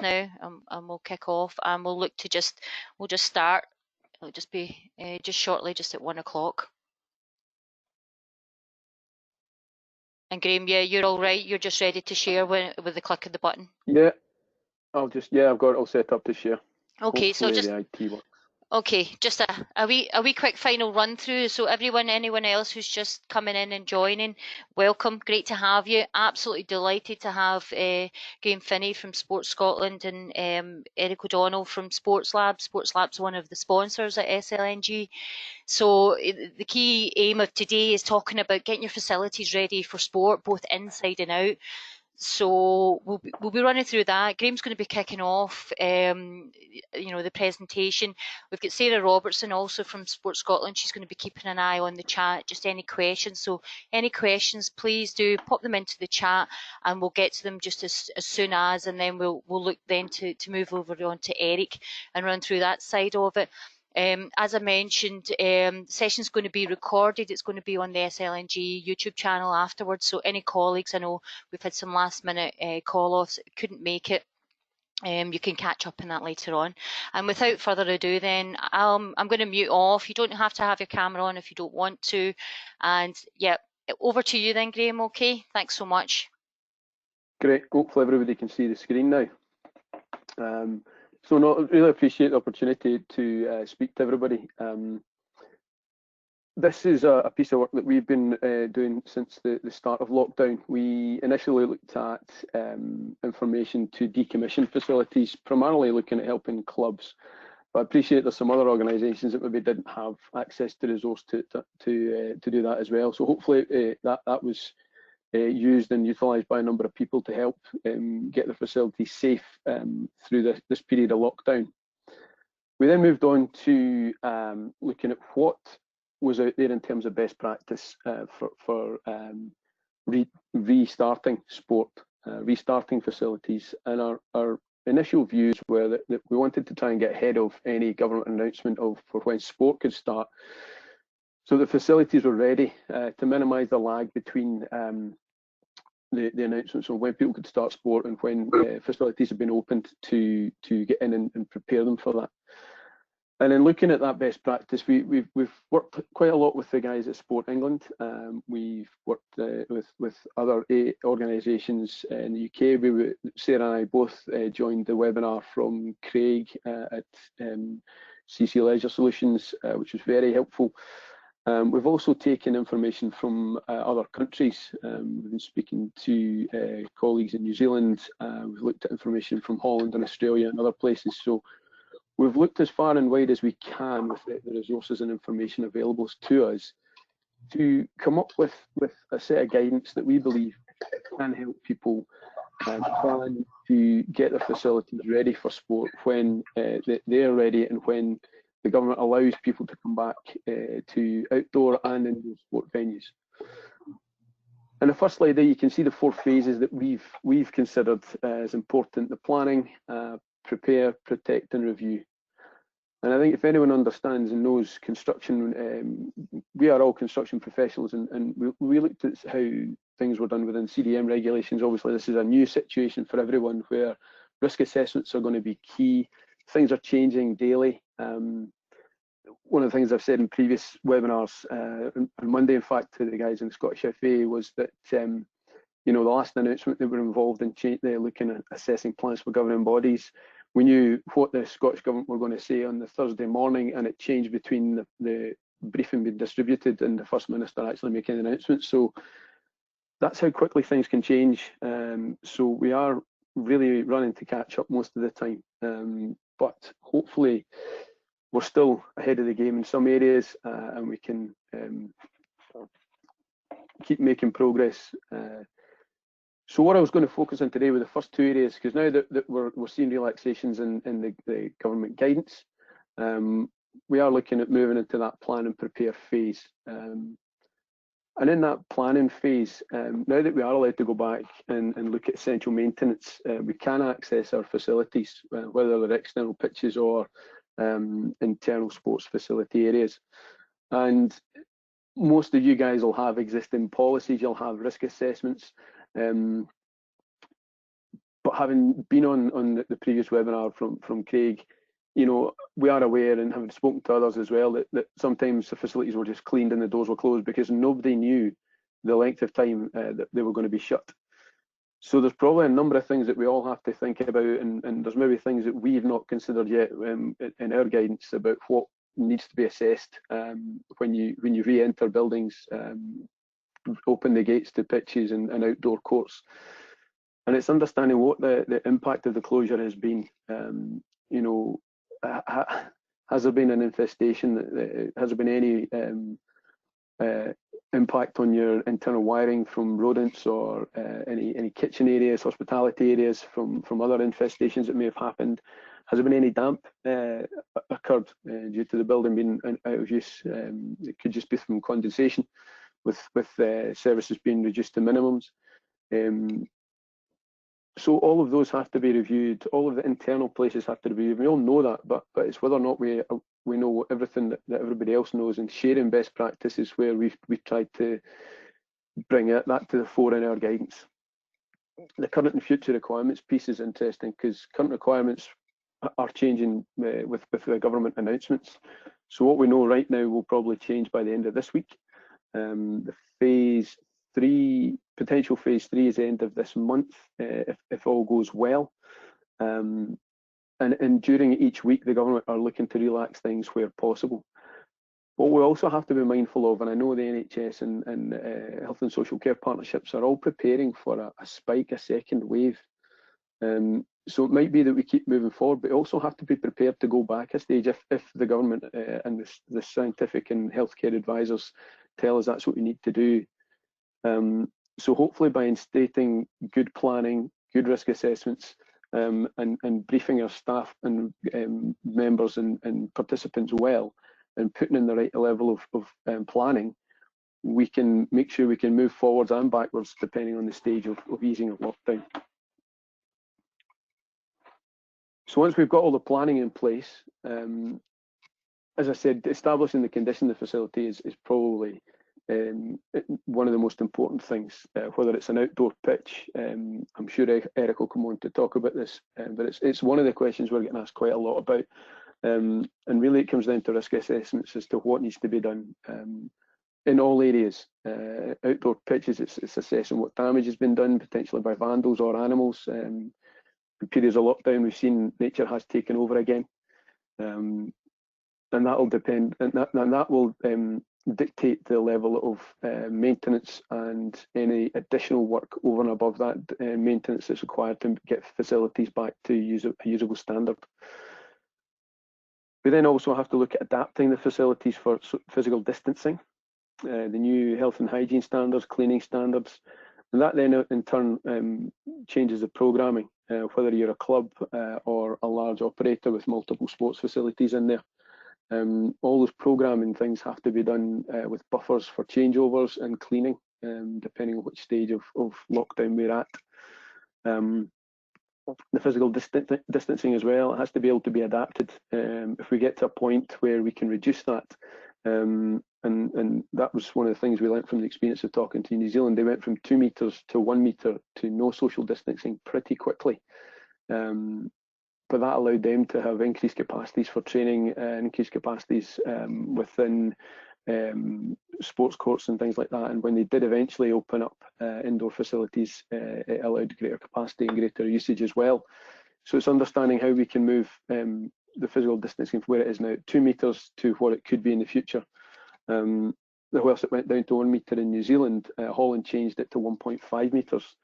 now, and we'll kick off, and we'll look to we'll just start. It'll just be just shortly, just at 1 o'clock. And Graham, yeah, you're all right. You're just ready to share with the click of the button. Yeah, I've got it all set up to share. Okay, so Hopefully the IT works. Okay, just a wee quick final run through. So anyone else who's just coming in and joining, welcome. Great to have you. Absolutely delighted to have Graham Finnie from Sports Scotland and Eric O'Donnell from Sports Lab. Sports Lab's one of the sponsors at SLNG. So the key aim of today is talking about getting your facilities ready for sport, both inside and out. So we'll be running through that. Graham's going to be kicking off, the presentation. We've got Sarah Robertson also from Sports Scotland. She's going to be keeping an eye on the chat. Just any questions. So any questions, please do pop them into the chat, and we'll get to them just as soon as, and then we'll look then to move over on to Eric and run through that side of it. As I mentioned, the session's going to be recorded. It's going to be on the SLNG YouTube channel afterwards. So any colleagues, I know we've had some last minute call-offs, couldn't make it. You can catch up on that later on. And without further ado then, I'm going to mute off. You don't have to have your camera on if you don't want to. And yeah, over to you then, Graham, okay? Thanks so much. Great, hopefully everybody can see the screen now. So no, I really appreciate the opportunity to speak to everybody. This is a piece of work that we've been doing since the start of lockdown. We initially looked at information to decommission facilities, primarily looking at helping clubs. But I appreciate there's some other organisations that maybe didn't have access to resource to do that as well. So hopefully that was used and utilised by a number of people to help get the facilities safe through this period of lockdown. We then moved on to looking at what was out there in terms of best practice for restarting sport, restarting facilities, and our initial views were that we wanted to try and get ahead of any government announcement for when sport could start, so the facilities were ready to minimise the lag between the announcements on when people could start sport and when facilities have been opened to get in and prepare them for that. And in looking at that best practice, we've worked quite a lot with the guys at Sport England. We've worked with other organisations in the UK. Sarah and I both joined the webinar from Craig at CC Leisure Solutions, which was very helpful. We've also taken information from other countries. We've been speaking to colleagues in New Zealand. We've looked at information from Holland and Australia and other places. So we've looked as far and wide as we can with the resources and information available to us to come up with a set of guidance that we believe can help people plan to get their facilities ready for sport when they're ready and when the government allows people to come back to outdoor and indoor sport venues. In the first slide there, you can see the 4 phases that we've considered as important: the planning, prepare, protect, and review. And I think if anyone understands and knows construction, we are all construction professionals, and we looked at how things were done within CDM regulations. Obviously, this is a new situation for everyone where risk assessments are going to be key. Things are changing daily. One of the things I've said in previous webinars on Monday, in fact, to the guys in the Scottish FA, was that the last announcement that were involved in looking at assessing plans for governing bodies, we knew what the Scottish Government were going to say on the Thursday morning, and it changed between the briefing being distributed and the First Minister actually making an announcement. So that's how quickly things can change. So we are really running to catch up most of the time. But hopefully we're still ahead of the game in some areas, and we can keep making progress. So what I was going to focus on today were the first 2 areas, because now that we're seeing relaxations in the government guidance, we are looking at moving into that plan and prepare phase. And in that planning phase, now that we are allowed to go back and look at essential maintenance, we can access our facilities, whether they're external pitches or internal sports facility areas. And most of you guys will have existing policies, you'll have risk assessments. But having been on the previous webinar from Craig, we are aware, and having spoken to others as well, that sometimes the facilities were just cleaned and the doors were closed because nobody knew the length of time that they were going to be shut. So there's probably a number of things that we all have to think about, and there's maybe things that we've not considered yet in our guidance about what needs to be assessed when you re-enter buildings, open the gates to pitches and outdoor courts. And it's understanding what the impact of the closure has been. Has there been an infestation? Has there been any impact on your internal wiring from rodents, or any kitchen areas, hospitality areas from other infestations that may have happened? Has there been any damp occurred due to the building being out of use? It could just be from condensation, with services being reduced to minimums. So all of those have to be reviewed. All of the internal places have to be reviewed. We all know that, but it's whether or not we know everything that everybody else knows, and sharing best practices where we've tried to bring that to the fore in our guidance. The current and future requirements piece is interesting, because current requirements are changing with the government announcements. So what we know right now will probably change by the end of this week. The potential phase 3 is the end of this month, if all goes well. And during each week, the government are looking to relax things where possible. What we also have to be mindful of, and I know the NHS and health and social care partnerships are all preparing for a spike, a second wave. So it might be that we keep moving forward, but also have to be prepared to go back a stage if the government and the scientific and healthcare advisors tell us that's what we need to do. So hopefully by instating good planning, good risk assessments, and briefing our staff and members and participants well, and putting in the right level of planning, we can make sure we can move forwards and backwards depending on the stage of easing of lockdown. So once we've got all the planning in place, as I said, establishing the condition of the facility is probably one of the most important things, whether it's an outdoor pitch. I'm sure Eric will come on to talk about this, but it's one of the questions we're getting asked quite a lot about. And really it comes down to risk assessments as to what needs to be done in all areas. Outdoor pitches, it's assessing what damage has been done, potentially by vandals or animals. In periods of lockdown, we've seen nature has taken over again. And that will depend, and that will dictate the level of maintenance and any additional work over and above that maintenance that's required to get facilities back to a usable standard. We then also have to look at adapting the facilities for physical distancing, the new health and hygiene standards, cleaning standards, and that then in turn changes the programming, whether you're a club or a large operator with multiple sports facilities in there. All those programming things have to be done with buffers for changeovers and cleaning, depending on which stage of lockdown we're at. The physical distancing as well, it has to be able to be adapted. If we get to a point where we can reduce that, and that was one of the things we learned from the experience of talking to New Zealand. They went from 2 meters to 1 meter to no social distancing pretty quickly. But that allowed them to have increased capacities for training and increased capacities within sports courts and things like that. And when they did eventually open up indoor facilities, it allowed greater capacity and greater usage as well. So it's understanding how we can move the physical distancing from where it is now, 2 meters, to what it could be in the future. Whilst it went down to 1 meter in New Zealand, Holland changed it to 1.5 meters.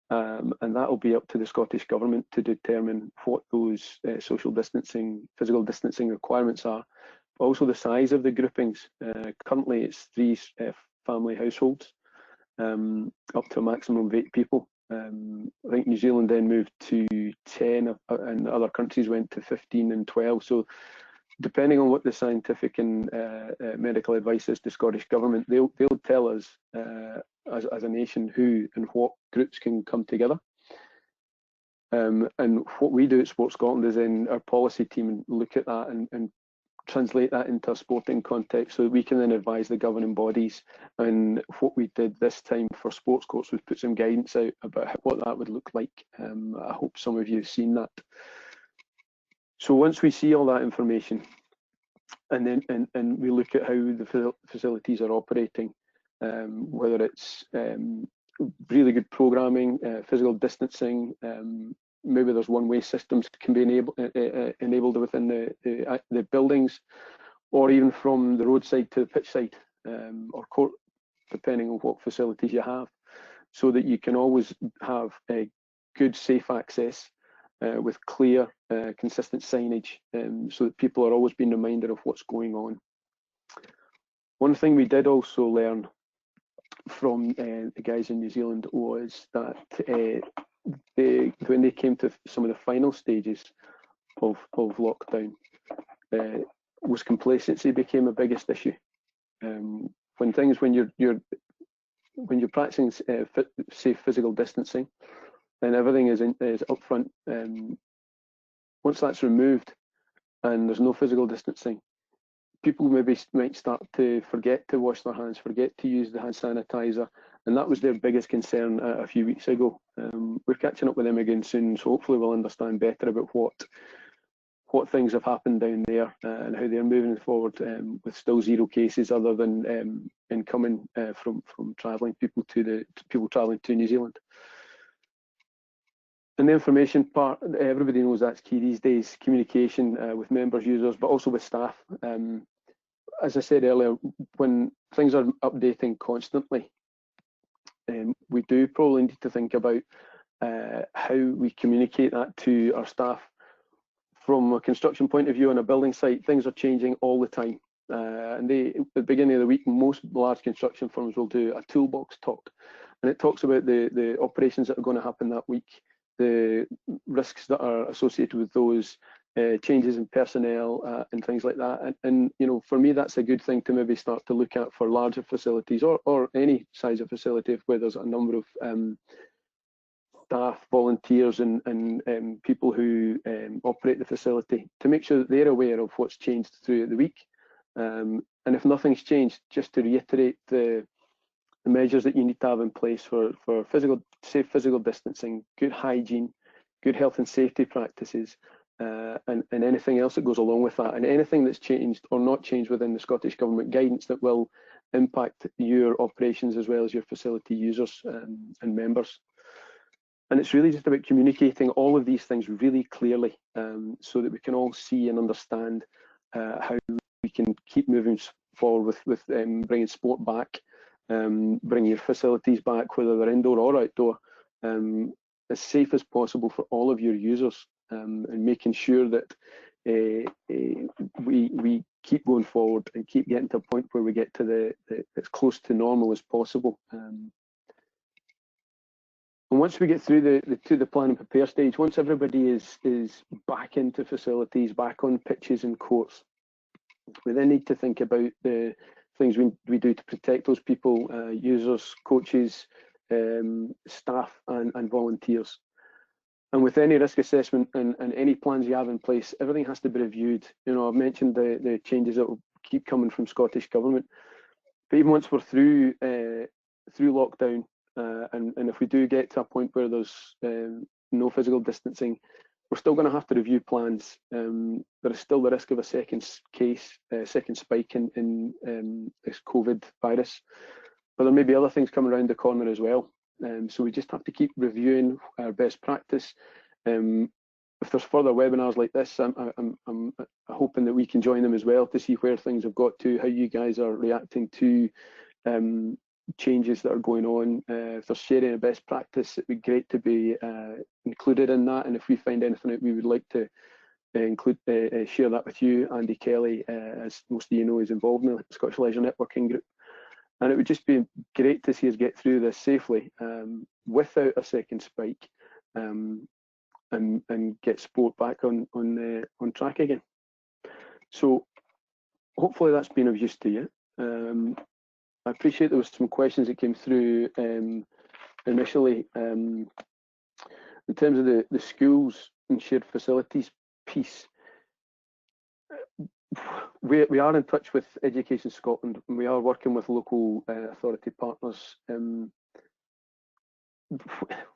And that will be up to the Scottish Government to determine what those social distancing, physical distancing requirements are. But also the size of the groupings. Currently it's 3 family households, up to a maximum of 8 people. I think New Zealand then moved to 10, and other countries went to 15 and 12. So depending on what the scientific and medical advice is to Scottish Government, they'll tell us as a nation who and what groups can come together. And what we do at Sports Scotland is in our policy team look at that and translate that into a sporting context so that we can then advise the governing bodies. And what we did this time for sports courts was put some guidance out about what that would look like. I hope some of you have seen that. So once we see all that information, and then we look at how the facilities are operating, whether it's really good programming, physical distancing, maybe there's one-way systems can be enabled within the buildings, or even from the roadside to the pitch side or court, depending on what facilities you have, so that you can always have a good, safe access with clear, consistent signage, so that people are always being reminded of what's going on. One thing we did also learn from the guys in New Zealand was that when they came to some of the final stages of lockdown, was complacency became a biggest issue. When you're practicing safe physical distancing, and everything is up front, once that's removed and there's no physical distancing, people might start to forget to wash their hands, forget to use the hand sanitizer, and that was their biggest concern a few weeks ago. We're catching up with them again soon, so hopefully we'll understand better about what things have happened down there and how they're moving forward with still 0 cases, other than incoming from travelling people travelling to New Zealand. And the information part, everybody knows that's key these days, communication with members, users, but also with staff. As I said earlier, when things are updating constantly, we do probably need to think about how we communicate that to our staff. From a construction point of view on a building site, things are changing all the time. And at the beginning of the week, most large construction firms will do a toolbox talk. And it talks about the operations that are going to happen that week, the risks that are associated with those, changes in personnel and things like that. And you know, for me, that's a good thing to maybe start to look at for larger facilities or any size of facility where there's a number of staff, volunteers, and people who operate the facility, to make sure that they're aware of what's changed throughout the week. And if nothing's changed, just to reiterate the measures that you need to have in place for safe physical distancing, good hygiene, good health and safety practices, and anything else that goes along with that, and anything that's changed or not changed within the Scottish Government guidance that will impact your operations as well as your facility users and members. And it's really just about communicating all of these things really clearly, so that we can all see and understand how we can keep moving forward with bringing sport back, bringing your facilities back, whether they're indoor or outdoor, as safe as possible for all of your users, and making sure that we keep going forward and keep getting to a point where we get to as close to normal as possible. And once we get through the plan and prepare stage, once everybody is back into facilities, back on pitches and courts, we then need to think about the things we do to protect those people, users, coaches, staff and volunteers. And with any risk assessment and any plans you have in place, everything has to be reviewed. You know, I've mentioned the changes that will keep coming from Scottish Government, but even once we're through lockdown, and if we do get to a point where there's no physical distancing, we're still going to have to review plans. There is still the risk of a second spike in this COVID virus, but there may be other things coming around the corner as well. So we just have to keep reviewing our best practice. If there's further webinars like this, I'm hoping that we can join them as well to see where things have got to, how you guys are reacting to changes that are going on. If there's sharing a best practice, it'd be great to be included in that. And if we find anything out, we would like to share that with you. Andy Kelly, as most of you know, is involved in the Scottish Leisure Networking Group. And it would just be great to see us get through this safely, without a second spike, and get sport back on track again. So hopefully that's been of use to you. I appreciate there was some questions that came through initially in terms of the schools and shared facilities piece. we are in touch with Education Scotland, and we are working with local authority partners.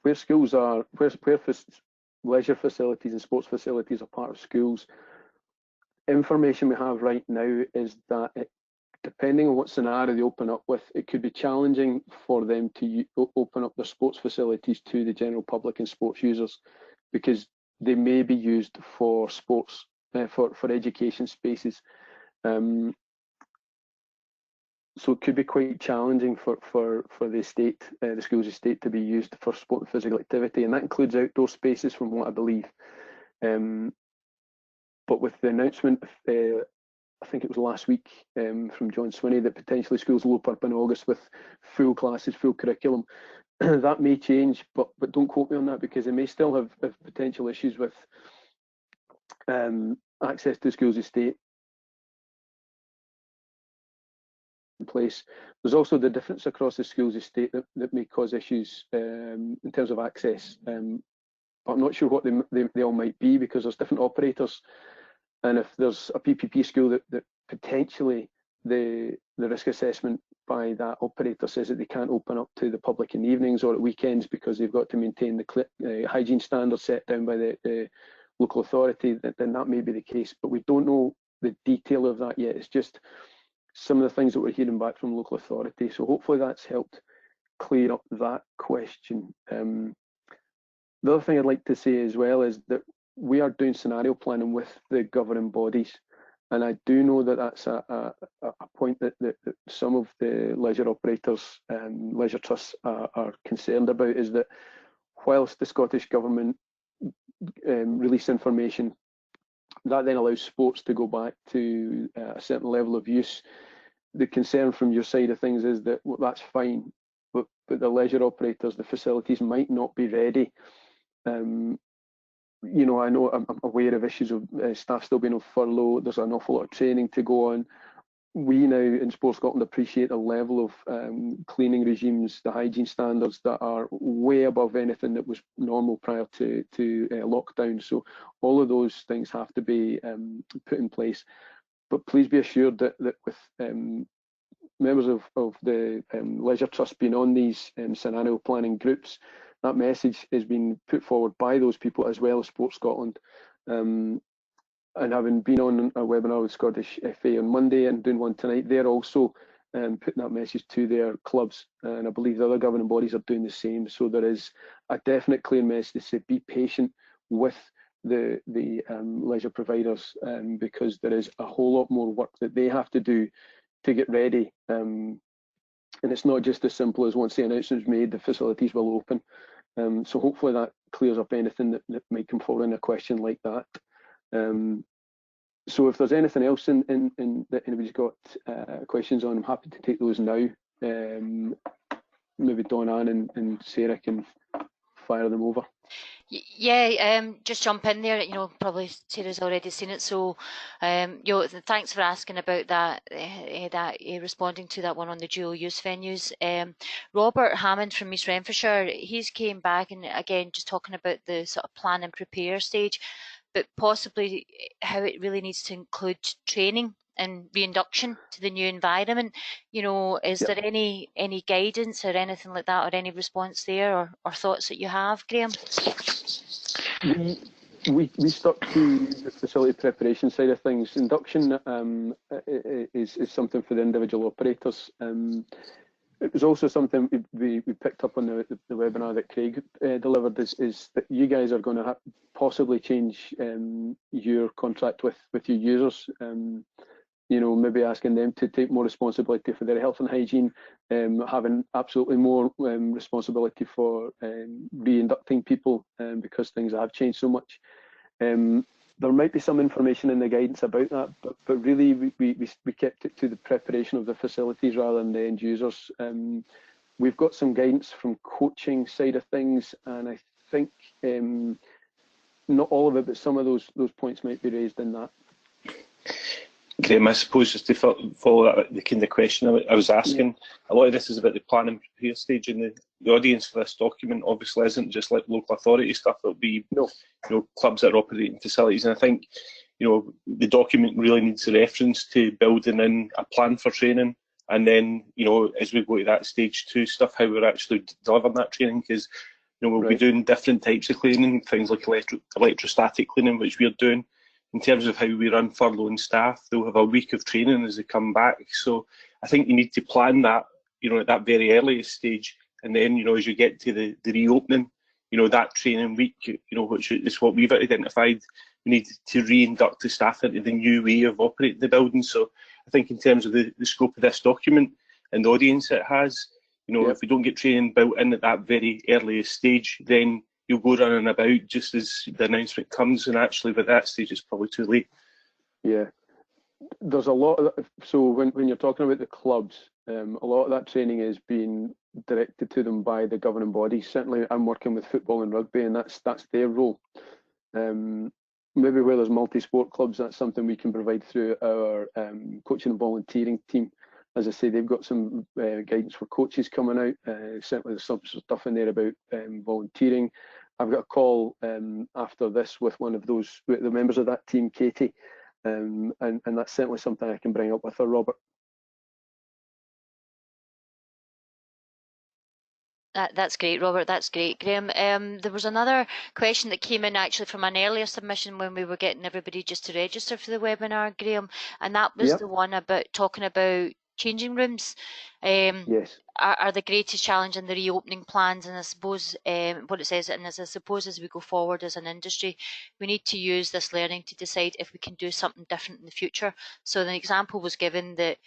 Where schools are, where leisure facilities and sports facilities are part of schools, information we have right now is that depending on what scenario they open up with, it could be challenging for them to open up their sports facilities to the general public and sports users, because they may be used for sports, for education spaces. So it could be quite challenging for the estate, the school's estate, to be used for sport and physical activity, and that includes outdoor spaces, from what I believe. But with the announcement, I think it was last week, from John Swinney, that potentially schools will open up in August with full classes, full curriculum, that may change, but don't quote me on that, because they may still have potential issues with access to the school's estate in place. There's also the difference across the school's estate that may cause issues in terms of access, but I'm not sure what they all might be, because there's different operators, and if there's a PPP school that potentially the risk assessment by that operator says that they can't open up to the public in the evenings or at weekends because they've got to maintain the hygiene standards set down by the local authority, then that may be the case, but we don't know the detail of that yet. It's just some of the things that we're hearing back from local authority. So hopefully that's helped clear up that question. The other thing I'd like to say as well is that we are doing scenario planning with the governing bodies, and I do know that that's a point that some of the leisure operators and leisure trusts are concerned about, is that whilst the Scottish Government release information, that then allows sports to go back to a certain level of use. The concern from your side of things is that, well, that's fine, but the leisure operators, the facilities might not be ready. You know, I know I'm aware of issues of staff still being on furlough. There's an awful lot of training to go on. We now in Sports Scotland appreciate the level of cleaning regimes, the hygiene standards that are way above anything that was normal prior to lockdown. So all of those things have to be put in place. But please be assured that with members of the Leisure Trust being on these scenario planning groups, that message is being put forward by those people as well as Sports Scotland. And having been on a webinar with Scottish FA on Monday and doing one tonight, they're also putting that message to their clubs, and I believe the other governing bodies are doing the same. So there is a definite clear message to say, be patient with the leisure providers, because there is a whole lot more work that they have to do to get ready. And it's not just as simple as once the announcement is made, the facilities will open. So hopefully that clears up anything that might come forward in a question like that. So if there's anything else in that anybody's got questions on, I'm happy to take those now. Maybe Dawn-Anne and Sarah can fire them over. Yeah, just jump in there. You know, probably Sarah's already seen it. So, thanks for asking about that. Responding to that one on the dual use venues. Robert Hammond from East Renfrewshire, he's came back and again just talking about the sort of plan and prepare stage, but possibly how it really needs to include training and reinduction to the new environment. You know, is there any guidance or anything like that, or any response there, or thoughts that you have, Graham? We stuck to the facility preparation side of things. Induction is something for the individual operators. It was also something we picked up on the webinar that Craig delivered, is that you guys are going to possibly change your contract with your users. You know, maybe asking them to take more responsibility for their health and hygiene, having absolutely more responsibility for reinducting people, because things have changed so much. There might be some information in the guidance about that, but really we kept it to the preparation of the facilities rather than the end users. We've got some guidance from coaching side of things, and I think not all of it, but some of those points might be raised in that. Graham, I suppose just to follow that, the kind of question I was asking, a lot of this is about the plan and prepare stage, and the audience for this document obviously isn't just like local authority stuff. It'll be you know, clubs that are operating facilities, and I think the document really needs a reference to building in a plan for training. And then, as we go to that stage 2 stuff, how we're actually delivering that training, because, we'll be doing different types of cleaning, things like electrostatic cleaning, which we're doing. In terms of how we run furloughed staff, they'll have a week of training as they come back. So I think you need to plan that, at that very earliest stage. And then, as you get to the reopening, that training week, which is what we've identified, we need to re-induct the staff into the new way of operating the building. So I think in terms of the scope of this document and the audience it has, if we don't get training built in at that very earliest stage, then you'll go running about just as the announcement comes, and actually by that stage it's probably too late. Yeah, there's a lot of, so when you're talking about the clubs, a lot of that training is being directed to them by the governing bodies. Certainly I'm working with football and rugby, and that's their role. Maybe where there's multi-sport clubs, that's something we can provide through our coaching and volunteering team. As I say, they've got some guidance for coaches coming out. Certainly there's some stuff in there about volunteering. I've got a call after this with one of the members of that team, Katie, and that's certainly something I can bring up with her, Robert. That's great, Robert. That's great, Graham. There was another question that came in actually from an earlier submission when we were getting everybody just to register for the webinar, Graham, and that was the one about talking about changing rooms. Yes. Are the greatest challenge in the reopening plans, and I suppose what it says, and as I suppose as we go forward as an industry, we need to use this learning to decide if we can do something different in the future. So the example was given that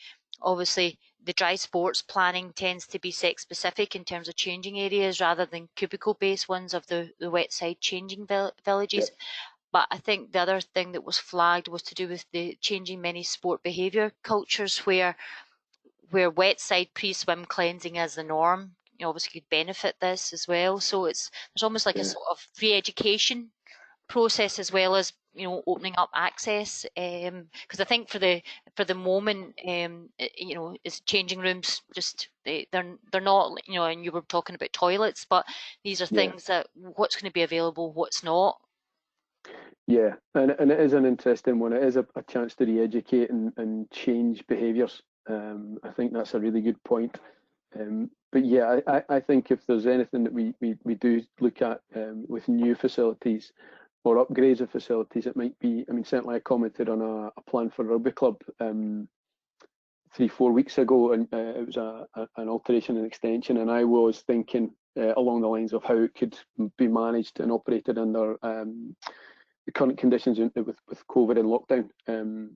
obviously the dry sports planning tends to be sex specific in terms of changing areas rather than cubicle based ones of the wet side changing villages. But I think the other thing that was flagged was to do with the changing many sport behaviour cultures where wet side pre-swim cleansing is the norm. Obviously could benefit this as well. So there's almost like a sort of re-education process as well as opening up access, because I think for the moment it's changing rooms, just they're not, and you were talking about toilets, but these are things that what's going to be available, what's not. Yeah, and it is an interesting one. It is a chance to re-educate and change behaviours. I think that's a really good point. But yeah, I think if there's anything that we do look at with new facilities or upgrades of facilities, it might be, certainly I commented on a plan for a rugby club 3-4 weeks ago, and it was an alteration and extension, and I was thinking along the lines of how it could be managed and operated under the current conditions with COVID and lockdown.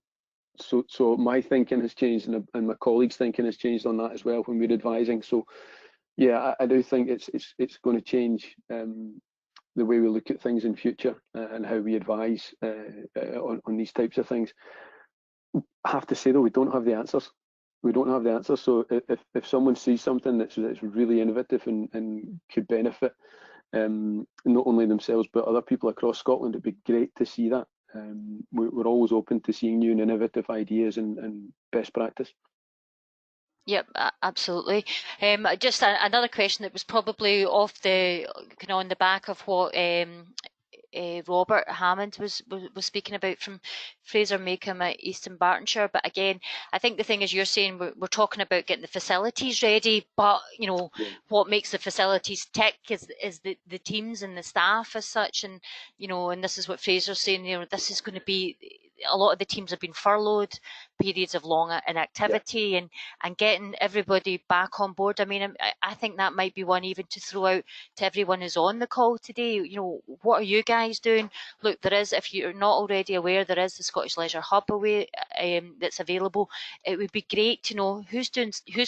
So my thinking has changed, and my colleagues' thinking has changed on that as well when we're advising. So yeah, I do think it's going to change the way we look at things in future and how we advise on these types of things. I have to say though, we don't have the answers. We don't have the answers. So if someone sees something that's really innovative and could benefit not only themselves but other people across Scotland, it'd be great to see that. We're always open to seeing new and innovative ideas and best practice. Yep, absolutely. Just another question that was probably off the on the back of what Robert Hammond was speaking about from Fraser Makeham at Eastern Bartonshire. But again, I think the thing is, you're saying we're talking about getting the facilities ready, but what makes the facilities tick is the teams and the staff as such. And and this is what Fraser's saying, this is going to be, a lot of the teams have been furloughed, periods of long inactivity, and getting everybody back on board. I think that might be one even to throw out to everyone who's on the call today. What are you guys doing? Look, there is, if you're not already aware, there is the Scottish Leisure Hub away that's available. It would be great to know who's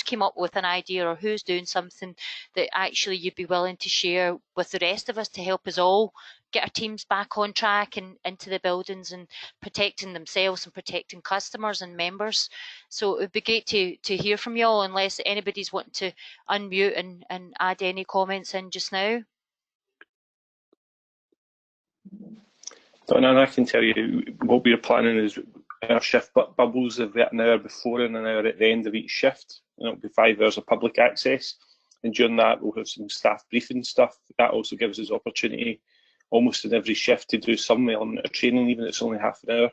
came up with an idea or who's doing something that actually you'd be willing to share with the rest of us to help us all get our teams back on track and into the buildings and protecting themselves and protecting customers and members. So it would be great to hear from you all, unless anybody's wanting to unmute and add any comments in just now. Donna, I can tell you what we're planning is our shift bubbles of an hour before and an hour at the end of each shift. And it'll be 5 hours of public access. And during that, we'll have some staff briefing stuff. That also gives us opportunity almost in every shift to do some element of training, even if it's only half an hour,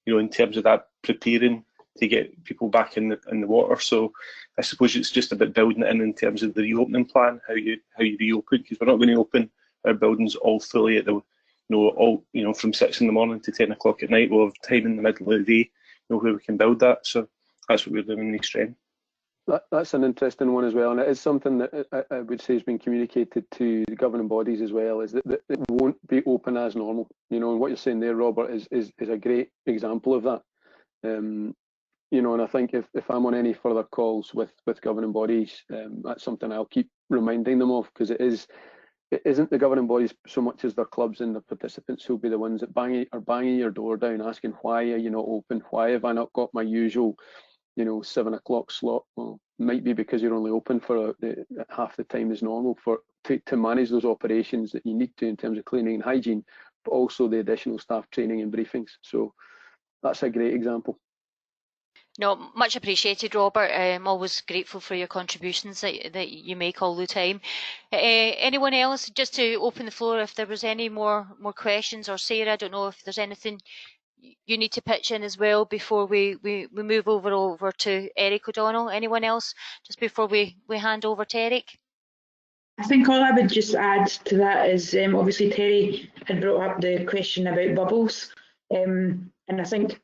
in terms of that preparing to get people back in the water. So I suppose it's just about building it in terms of the reopening plan, how you reopen, because we're not going to open our buildings all fully at the from 6 in the morning to 10 o'clock at night. We'll have time in the middle of the day, where we can build that. So that's what we're doing next year. That's an interesting one as well, and it is something that I would say has been communicated to the governing bodies as well, is that it won't be open as normal. And what you're saying there, Robert, is a great example of that. And I think if I'm on any further calls with governing bodies, that's something I'll keep reminding them of, because it isn't the governing bodies so much as their clubs and the participants who'll be the ones that are banging your door down, asking, why are you not open? Why have I not got my usual 7 o'clock slot? Well, might be because you're only open for half the time as normal to manage those operations that you need to in terms of cleaning and hygiene, but also the additional staff training and briefings. So that's a great example. No, much appreciated, Robert. I'm always grateful for your contributions that you make all the time. Anyone else, just to open the floor, if there was any more questions, or Sarah, I don't know if there's anything you need to pitch in as well before we move over to Eric O'Donnell. Anyone else, just before we hand over to Eric? I think all I would just add to that is obviously Terry had brought up the question about bubbles, and I think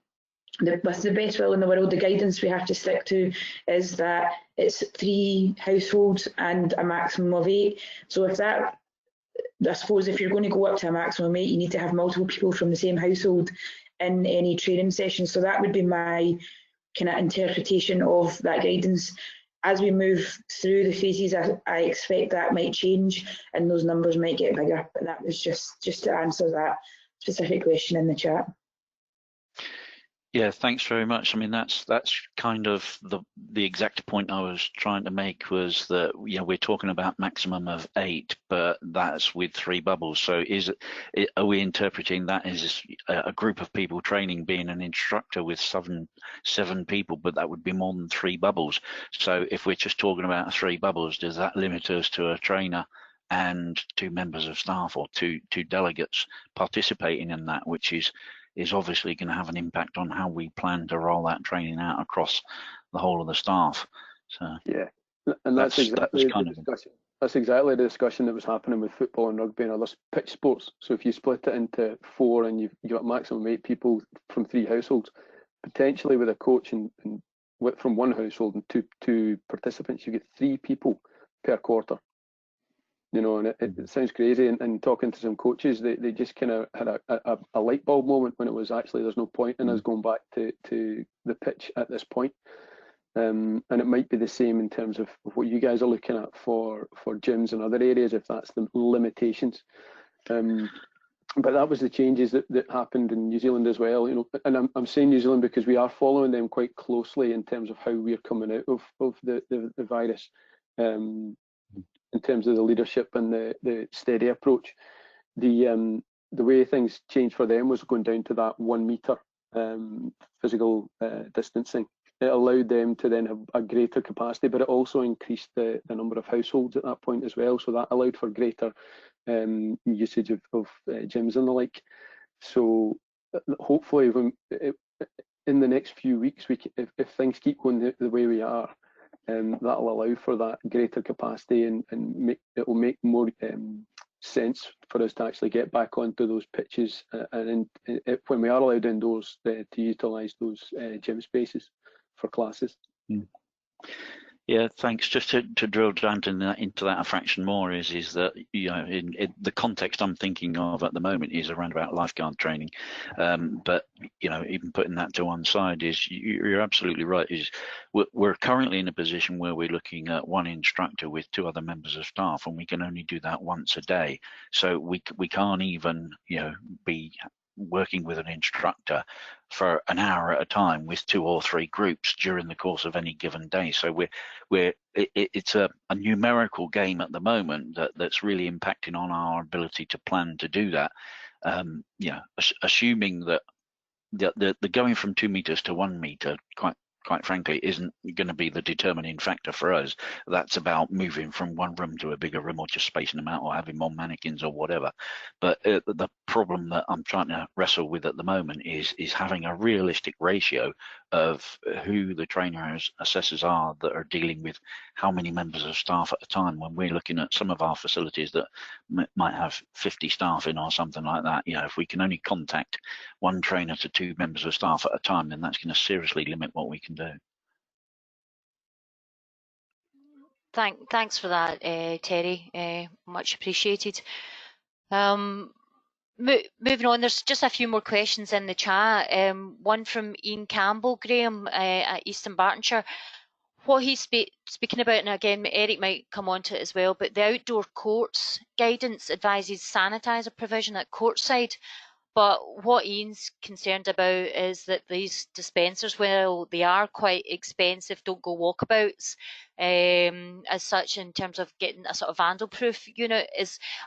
with the best will in the world, the guidance we have to stick to is that it's 3 households and a maximum of 8. So I suppose if you're going to go up to a maximum of 8, you need to have multiple people from the same household in any training session. So that would be my kind of interpretation of that guidance. As we move through the phases, I expect that might change and those numbers might get bigger. But that was just to answer that specific question in the chat. Yeah, thanks very much. I mean, that's kind of the exact point I was trying to make, was that we're talking about maximum of 8, but that's with 3 bubbles. So are we interpreting that as a group of people training, being an instructor with 7 people, but that would be more than 3 bubbles? So if we're just talking about 3 bubbles, does that limit us to a trainer and 2 members of staff, or two delegates participating in that, which is obviously going to have an impact on how we plan to roll that training out across the whole of the staff. So yeah, and that's exactly the discussion that was happening with football and rugby and other pitch sports. So if you split it into 4 and you've got a maximum 8 people from 3 households, potentially with a coach and from 1 household and two participants, you get 3 people per quarter. And it sounds crazy, and talking to some coaches, they just kind of had a light bulb moment when it was actually there's no point in us going back to the pitch at this point. And it might be the same in terms of what you guys are looking at for gyms and other areas, if that's the limitations. But that was the changes that happened in New Zealand as well. And I'm saying New Zealand because we are following them quite closely in terms of how we're coming out of the virus. In terms of the leadership and the steady approach, the way things changed for them was going down to that 1 meter physical distancing. It allowed them to then have a greater capacity, but it also increased the number of households at that point as well. So that allowed for greater usage of gyms and the like. So hopefully, in the next few weeks, if things keep going the way we are, that'll allow for that greater capacity, and it will make more sense for us to actually get back onto those pitches, and when we are allowed indoors, to utilise those gym spaces for classes. Yeah, thanks. Just to drill down into that a fraction more is that in the context I'm thinking of at the moment is around about lifeguard training, but even putting that to one side, is you're absolutely right. Is we're currently in a position where we're looking at 1 instructor with 2 other members of staff, and we can only do that once a day. So we can't even be working with an instructor for an hour at a time with 2 or 3 groups during the course of any given day. So it's a numerical game at the moment that's really impacting on our ability to plan to do that. Assuming that the going from 2 meters to 1 meter, quite quite frankly, isn't going to be the determining factor for us. That's about moving from one room to a bigger room, or just spacing them out, or having more mannequins or whatever. But the problem that I'm trying to wrestle with at the moment is having a realistic ratio of who the trainers, assessors are that are dealing with how many members of staff at a time. When we're looking at some of our facilities that might have 50 staff in or something like that, you know, if we can only contact one trainer to 2 members of staff at a time, then that's going to seriously limit what we can do. Thanks for that, Terry. Much appreciated. Moving on, there's just a few more questions in the chat. One from Ian Campbell, Graham, at Eastern Bartonshire. What he's speaking about, and again, Eric might come on to it as well, but the outdoor courts guidance advises sanitizer provision at courtside. But what Ian's concerned about is that these dispensers, well, they are quite expensive, don't go walkabouts as such, in terms of getting a sort of vandal-proof unit.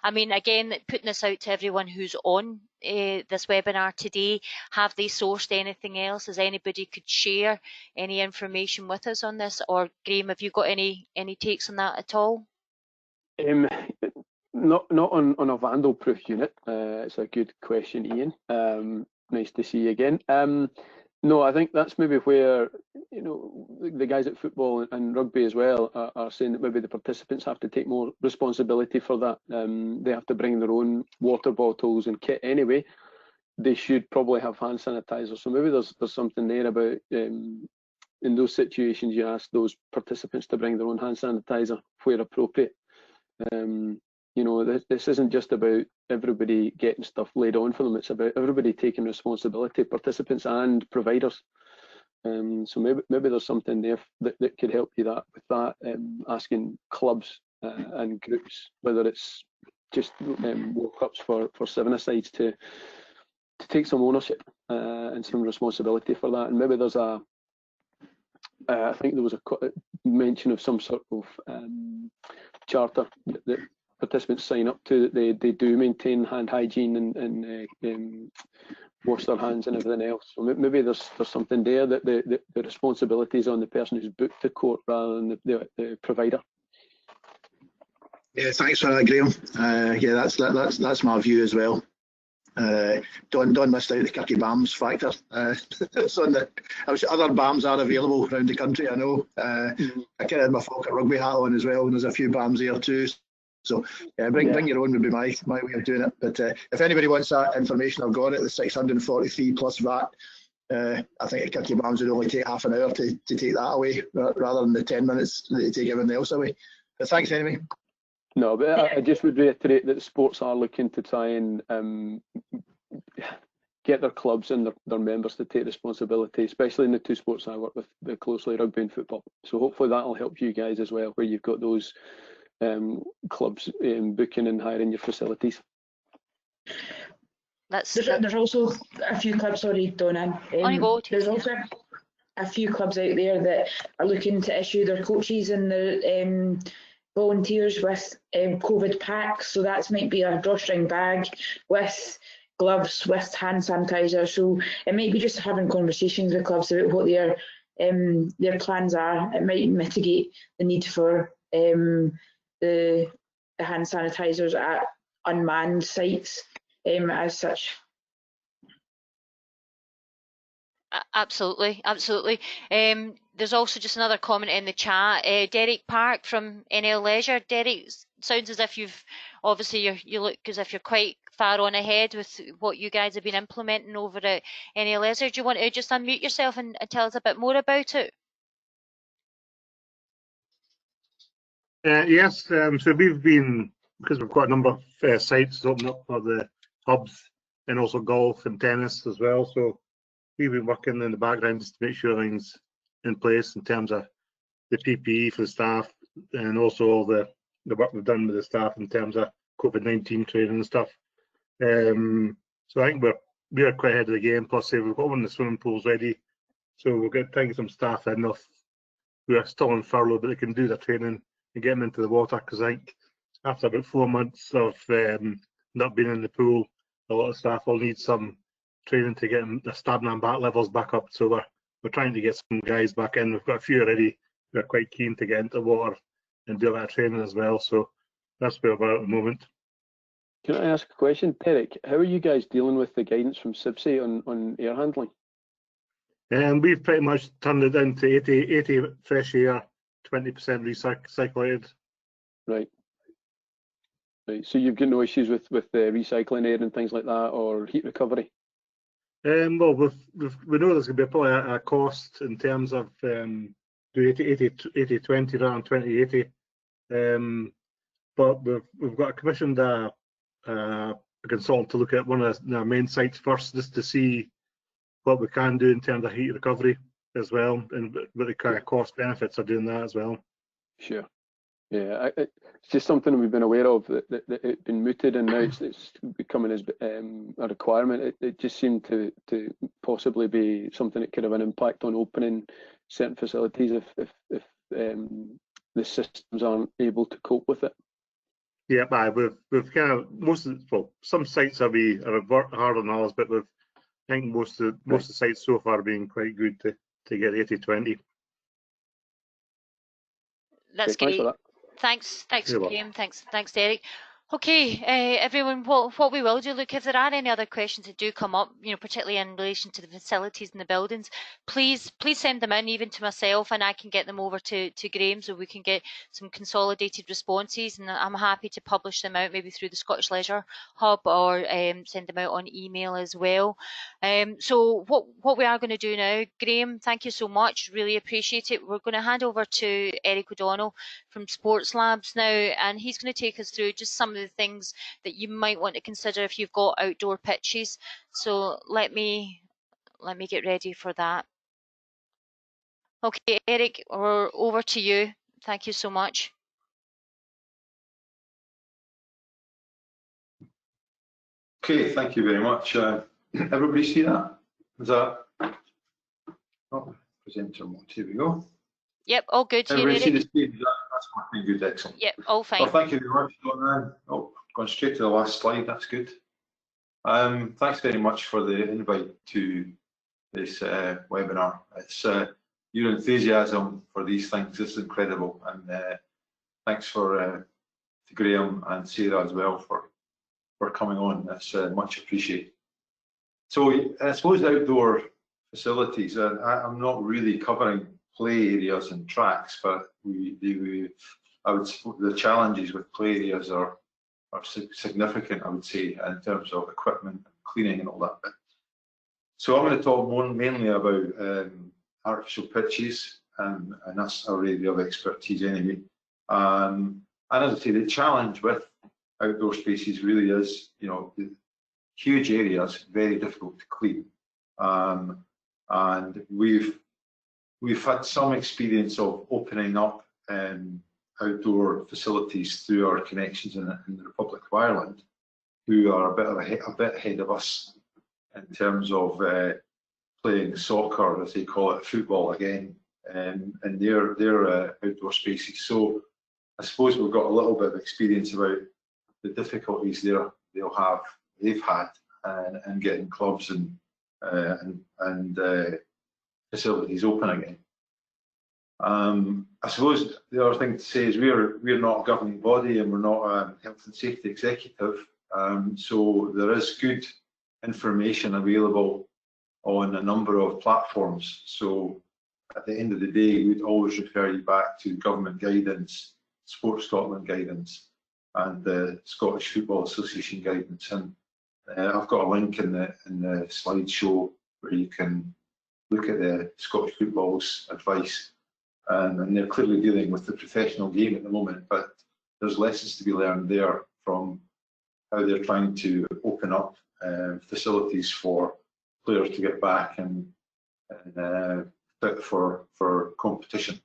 I mean, again, putting this out to everyone who's on this webinar today, have they sourced anything else? Has anybody could share any information with us on this? Or Graham, have you got any takes on that at all? Not on a vandal-proof unit. It's a good question, Ian. Nice to see you again. No, I think that's maybe where, you know, the guys at football and rugby as well are saying that maybe the participants have to take more responsibility for that. They have to bring their own water bottles and kit anyway. They should probably have hand sanitizer. So maybe there's something there about in those situations you ask those participants to bring their own hand sanitizer where appropriate. You know, this isn't just about everybody getting stuff laid on for them. It's about everybody taking responsibility, participants and providers. So maybe there's something there that could help you with that. Asking clubs and groups, whether it's just walk-ups for 7-a-sides to take some ownership and some responsibility for that. And maybe there's I think there was a mention of some sort of charter that participants sign up to, that they do maintain hand hygiene and wash their hands and everything else. So maybe there's something there that the responsibility is on the person who's booked the court rather than the provider. Yeah, thanks for that, Graham. Yeah, that's my view as well. Don't miss out the Kirky Bams factor. Other Bams are available around the country, I know. I kind of had my Falkirk rugby hat on as well, and there's a few Bams there too. So bring your own would be my way of doing it. But if anybody wants that information, I've got it, the 643 plus VAT. I think a Kirky Bams would only take half an hour to take that away, rather than the 10 minutes that they take everything else away. But thanks anyway. No, but I just would reiterate that sports are looking to try and get their clubs and their members to take responsibility, especially in the two sports I work with closely, rugby and football. So hopefully that'll help you guys as well, where you've got those clubs booking and hiring your facilities. There's also a few clubs, sorry Donna, there's also a few clubs out there that are looking to issue their coaches and their volunteers with COVID packs, so that might be a drawstring bag with gloves, with hand sanitizer. So it might be just having conversations with clubs about what their plans are. It might mitigate the need for the hand sanitizers at unmanned sites as such. Absolutely. There's also just another comment in the chat. Derek Park from NL Leisure. Derek, sounds as if you look as if you're quite far on ahead with what you guys have been implementing over at NL Leisure. Do you want to just unmute yourself and tell us a bit more about it? Yes, so we've been, because we've got a number of sites open up for the hubs and also golf and tennis as well. So we've been working in the background just to make sure everything's in place in terms of the PPE for the staff, and also all the work we've done with the staff in terms of COVID-19 training and stuff. So I think we're quite ahead of the game. Plus, we've got one of the swimming pools ready, so we're getting some staff in who are still on furlough, but they can do their training and get them into the water. Because I think after about 4 months of not being in the pool, a lot of staff will need some training to get their stamina and bat levels back up. So we're we're trying to get some guys back in. We've got a few already who are quite keen to get into water and do that training as well. So that's where we're at the moment. Can I ask a question, Derek? How are you guys dealing with the guidance from SIBSI on air handling? And we've pretty much turned it into 80 fresh air, 20% recycled. Right. Right. So you've got no issues with recycling air and things like that, or heat recovery? Well, we know there's going to be probably a cost in terms of do 80-20 rather than 20-80. But we've got commissioned a consultant to look at one of the main sites first, just to see what we can do in terms of heat recovery as well, and what the kind of cost benefits of doing that as well. Sure. Yeah, it's just something we've been aware of, that it's been mooted, and now it's becoming as a requirement. It just seemed to possibly be something that could have an impact on opening certain facilities if the systems aren't able to cope with it. Yeah, we've kind of some sites are hard on ours, but I think most of the sites so far are being quite good to get 80-20. That's okay, great. Thanks, Graham. Thanks, Derek. Okay, everyone, what we will do, look, if there are any other questions that do come up, particularly in relation to the facilities and the buildings, please send them in, even to myself, and I can get them over to Graham, so we can get some consolidated responses, and I'm happy to publish them out maybe through the Scottish Leisure Hub, or send them out on email as well. So what we are going to do now, Graham, thank you so much, really appreciate it. We're going to hand over to Eric O'Donnell from Sports Labs now, and he's going to take us through just some of the things that you might want to consider if you've got outdoor pitches. So let me get ready for that. Okay, Eric, we're over to you. Thank you so much. Okay, thank you very much. Everybody see that? Is that? Oh, presenter mode. Here we go. Yep, all good here, Everybody Eric. See the stage? That's working good, excellent. Yep, all fine. Well, thank you very much, John. Going straight to the last slide. That's good. Thanks very much for the invite to this webinar. It's your enthusiasm for these things is incredible, and thanks to Graham and Sarah as well for coming on. That's much appreciated. So I suppose outdoor facilities, I'm not really covering play areas and tracks, but the challenges with play areas are significant, I would say, in terms of equipment, cleaning and all that bit. So I'm going to talk mainly about artificial pitches, and that's our area of expertise anyway. And as I say, the challenge with outdoor spaces really is, huge areas, very difficult to clean. And we've had some experience of opening up outdoor facilities through our connections in the Republic of Ireland, who are a bit ahead of us in terms of playing soccer, as they call it, football again, in their outdoor spaces. So I suppose we've got a little bit of experience about the difficulties they've had in getting clubs and facilities open again. I suppose the other thing to say is we're not a governing body, and we're not a health and safety executive, so there is good information available on a number of platforms. So at the end of the day, we'd always refer you back to government guidance, Sports Scotland guidance, and the Scottish Football Association guidance. And I've got a link in the slideshow where you can look at the Scottish Football's advice. And they're clearly dealing with the professional game at the moment, but there's lessons to be learned there from how they're trying to open up facilities for players to get back and fit for competition.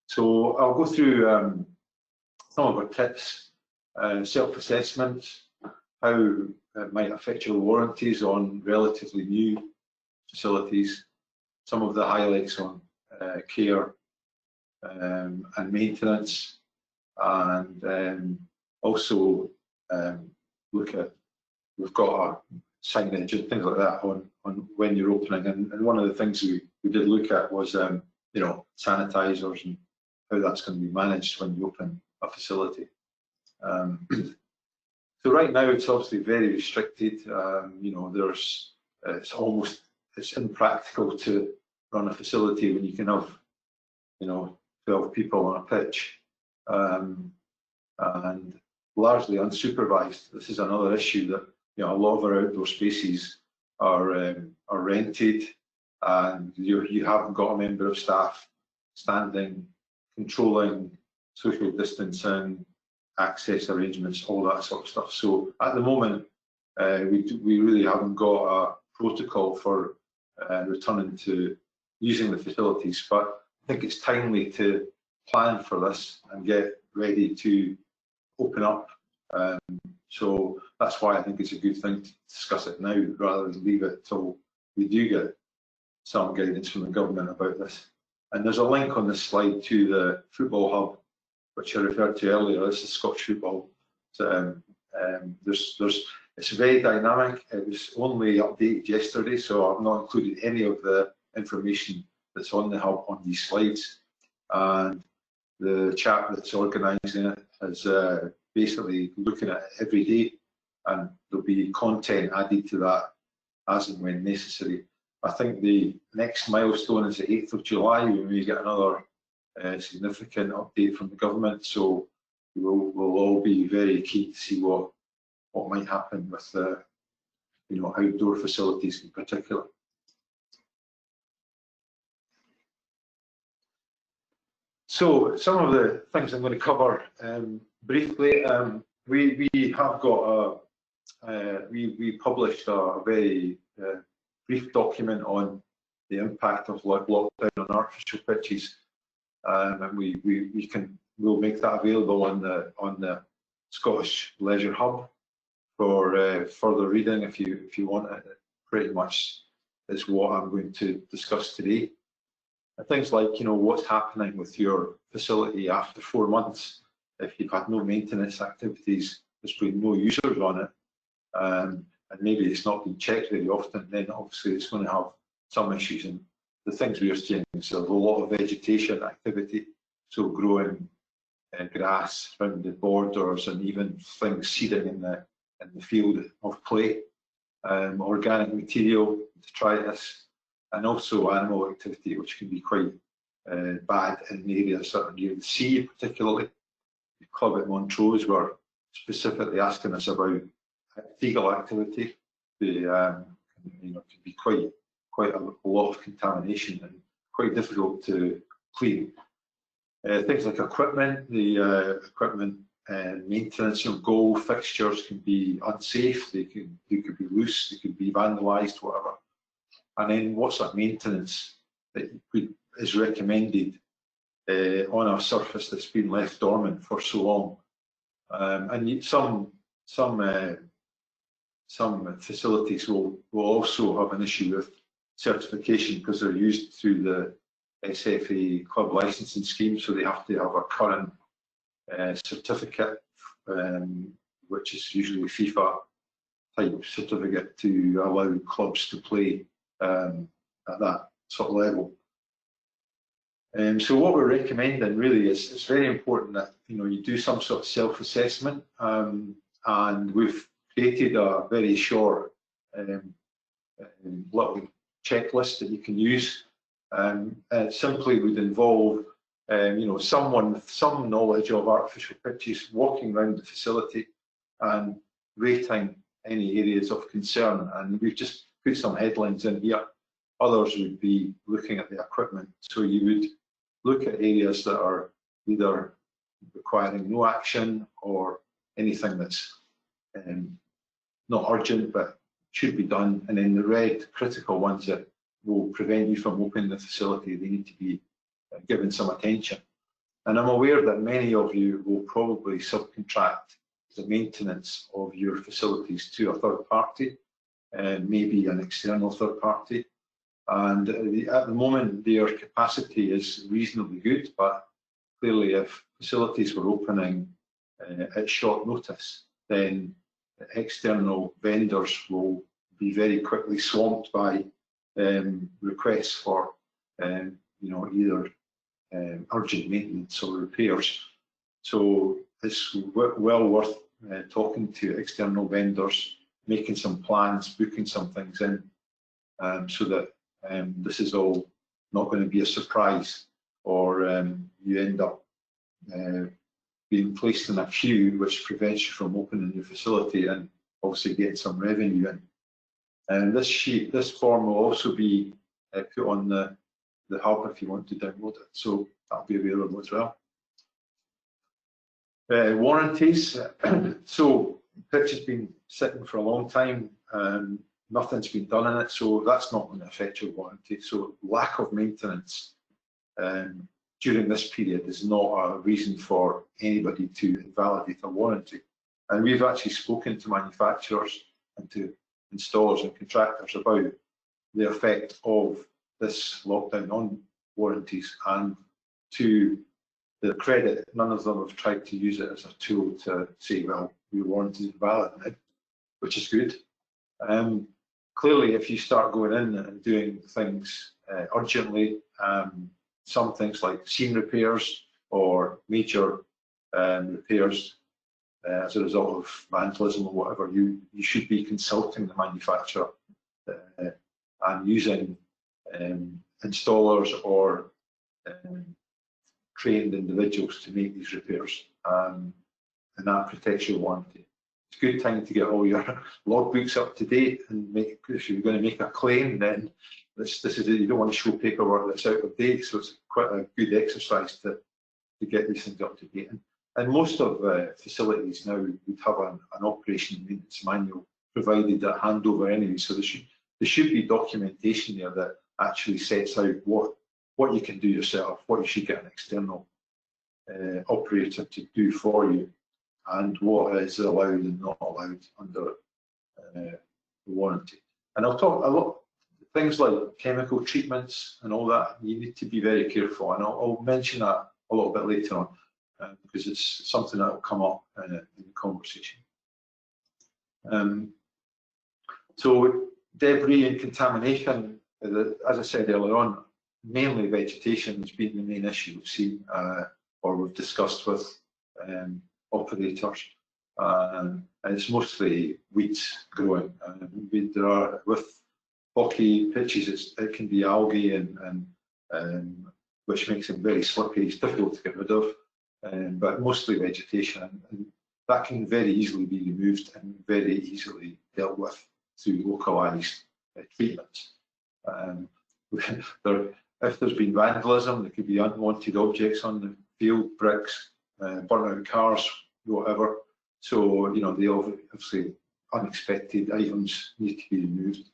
So I'll go through some of our tips, self-assessment, how it might affect your warranties on relatively new facilities, some of the highlights on care and maintenance, and also look at, we've got signage and things like that on when you're opening. And one of the things we did look at was you know, sanitisers and how that's going to be managed when you open a facility. So right now it's obviously very restricted. You know, it's impractical to run a facility when you can have, you know, 12 people on a pitch, and largely unsupervised. This is another issue that, you know, a lot of our outdoor spaces are rented, and you haven't got a member of staff standing, controlling social distancing, access arrangements, all that sort of stuff. So at the moment, we really haven't got a protocol for returning to using the facilities, but I think it's timely to plan for this and get ready to open up. So that's why I think it's a good thing to discuss it now rather than leave it till we do get some guidance from the government about this. And there's a link on this slide to the football hub, which I referred to earlier. This is Scottish football. So, it's very dynamic. It was only updated yesterday, so I've not included any of the information that's on the hub on these slides. And the chap that's organising it is basically looking at it every day, and there'll be content added to that as and when necessary. I think the next milestone is the 8th of July, when we get another significant update from the government. So we'll all be very keen to see what might happen with you know, outdoor facilities in particular. So some of the things I'm going to cover briefly. We have got we published a very brief document on the impact of lockdown on artificial pitches, and we'll make that available on the Scottish Leisure Hub for further reading if you want it. Pretty much is what I'm going to discuss today. And things like, you know, what's happening with your facility after 4 months if you've had no maintenance activities, there's been no users on it, and maybe it's not been checked very often, then obviously it's going to have some issues. And the things we are seeing is a lot of vegetation activity, so growing grass around the borders and even things seeding in the field of play, organic material, detritus, and also animal activity, which can be quite bad in areas that are near the sea, particularly. The club at Montrose were specifically asking us about seagull activity. You know, can be quite a lot of contamination and quite difficult to clean. Things like equipment, the equipment maintenance of goal fixtures can be unsafe. They could be loose, they could be vandalised, whatever. And then what's that maintenance that is recommended on a surface that's been left dormant for so long? And some facilities will also have an issue with certification because they're used through the SFA club licensing scheme, so they have to have a current certificate, which is usually a FIFA type certificate to allow clubs to play at that sort of level. So what we're recommending really is it's very important that, you know, you do some sort of self-assessment, and we've created a very short little checklist that you can use. It simply would involve you know, someone with some knowledge of artificial pitches walking around the facility and rating any areas of concern. And we've just put some headlines in here. Others would be looking at the equipment. So you would look at areas that are either requiring no action or anything that's not urgent but should be done. And then the red critical ones that will prevent you from opening the facility, they need to be given some attention. And I'm aware that many of you will probably subcontract the maintenance of your facilities to a third party, maybe an external third party. And at the moment, their capacity is reasonably good, but clearly if facilities were opening at short notice, then external vendors will be very quickly swamped by requests for either urgent maintenance or repairs. So it's well worth talking to external vendors, making some plans, booking some things in, so that this is all not going to be a surprise, or you end up being placed in a queue, which prevents you from opening your facility and obviously getting some revenue in. And this form will also be put on the hub if you want to download it, so that'll be available as well. Warranties. So pitch has been sitting for a long time, nothing's been done in it, so that's not going to affect your warranty. So lack of maintenance during this period is not a reason for anybody to invalidate a warranty. And we've actually spoken to manufacturers and to installers and contractors about the effect of this lockdown on warranties, and to their credit, none of them have tried to use it as a tool to say, well, your warranty is valid now, which is good. Clearly, if you start going in and doing things urgently, some things like seam repairs or major repairs as a result of vandalism or whatever, you should be consulting the manufacturer and using installers or trained individuals to make these repairs, and that protects your warranty. It's a good time to get all your logbooks up to date, and if you're going to make a claim, then this is it. You don't want to show paperwork that's out of date, so it's quite a good exercise to get these things up to date. And most of facilities now would have an operation and maintenance manual provided at handover anyway, so there should be documentation there that actually sets out what you can do yourself, what you should get an external operator to do for you, and what is allowed and not allowed under the warranty. And I'll talk a lot things like chemical treatments and all that. You need to be very careful, and I'll mention that a little bit later on because it's something that will come up in the conversation. So debris and contamination, as I said earlier on, mainly vegetation has been the main issue we've seen or we've discussed with operators, and it's mostly weeds growing. With hockey pitches, it can be algae and which makes it very slippy. It's difficult to get rid of, but mostly vegetation, and that can very easily be removed and very easily dealt with through localised treatments. If there's been vandalism, there could be unwanted objects on the field, bricks, burnt out cars, whatever. So, they obviously unexpected items need to be removed.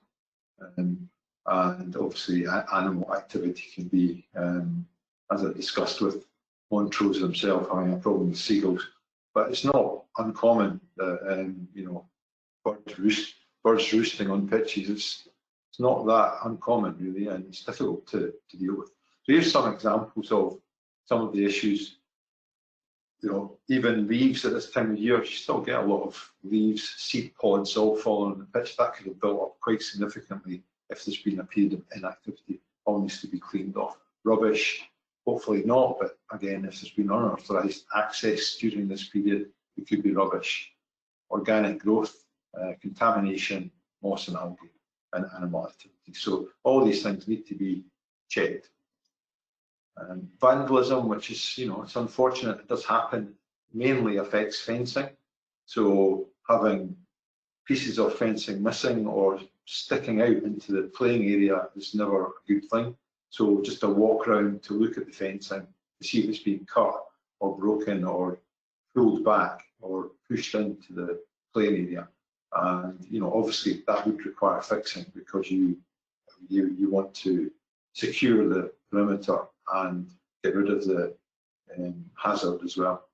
And obviously animal activity can be, as I discussed with Montrose himself, having a problem with seagulls. But it's not uncommon that, birds roosting on pitches. It's not that uncommon, really, and it's difficult to deal with. So here's some examples of some of the issues. Even leaves at this time of year, you still get a lot of leaves, seed pods all falling on the pitch. That could have built up quite significantly if there's been a period of inactivity. All needs to be cleaned off. Rubbish, hopefully not, but again, if there's been unauthorised access during this period, it could be rubbish. Organic growth, contamination, moss and algae, and animal activity. So all these things need to be checked. Vandalism, which is, it's unfortunate, it does happen, mainly affects fencing. So having pieces of fencing missing or sticking out into the playing area is never a good thing. So just a walk around to look at the fencing to see if it's been cut or broken or pulled back or pushed into the playing area. And obviously that would require fixing, because you want to secure the perimeter and get rid of the hazard as well.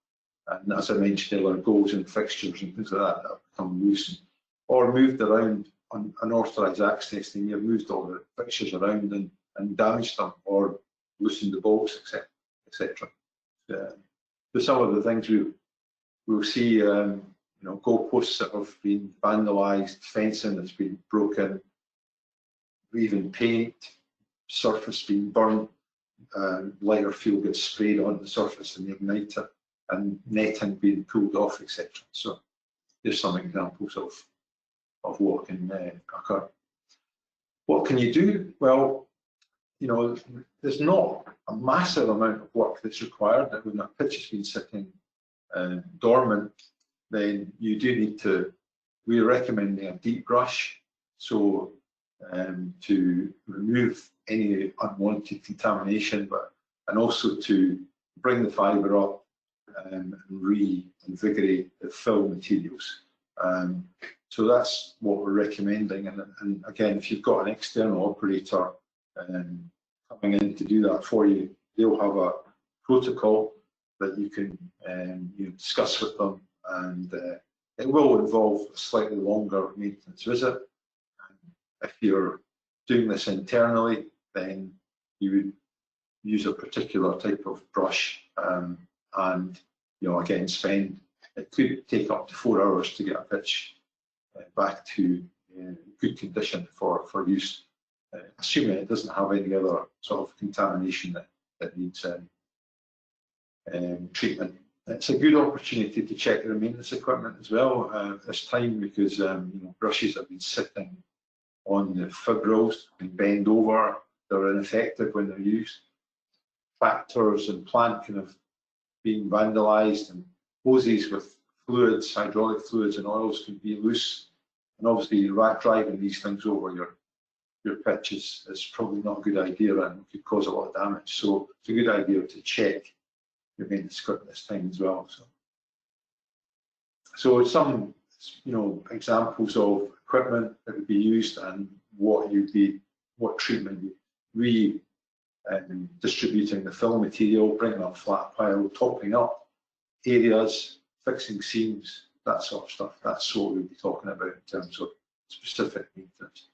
And as I mentioned earlier, goals and fixtures and things like that have become loose or moved around on unauthorised access. They may have moved all the fixtures around and damaged them or loosened the bolts, etc. So some of the things we'll see, goalposts that have been vandalised, fencing that's been broken, even paint, surface being burnt, lighter fuel gets sprayed on the surface and ignite it, and netting being pulled off, etc. So there's some examples of what can occur. What can you do? Well, there's not a massive amount of work that's required. That when a pitch has been sitting dormant, then you do need to. We're recommending a deep brush, so to remove any unwanted contamination, and also to bring the fibre up and reinvigorate the fill materials. So that's what we're recommending. And again, if you've got an external operator coming in to do that for you, they'll have a protocol that you can discuss with them, and it will involve a slightly longer maintenance visit. If you're doing this internally, then you would use a particular type of brush, and again, it could take up to 4 hours to get a pitch back to good condition for use, assuming it doesn't have any other sort of contamination that needs treatment. It's a good opportunity to check the maintenance equipment as well at this time, because brushes have been sitting on the fibrils and bend over. They're ineffective when they're used. Tractors and plant kind of being vandalised, and hoses with fluids, hydraulic fluids and oils can be loose. And obviously, driving these things over your pitch is probably not a good idea, and could cause a lot of damage. So it's a good idea to check your maintenance equipment this time as well. So some examples of equipment that would be used, and what treatment you distributing the fill material, bringing up flat pile, topping up areas, fixing seams, that sort of stuff. That's what we'll be talking about in terms of specific maintenance.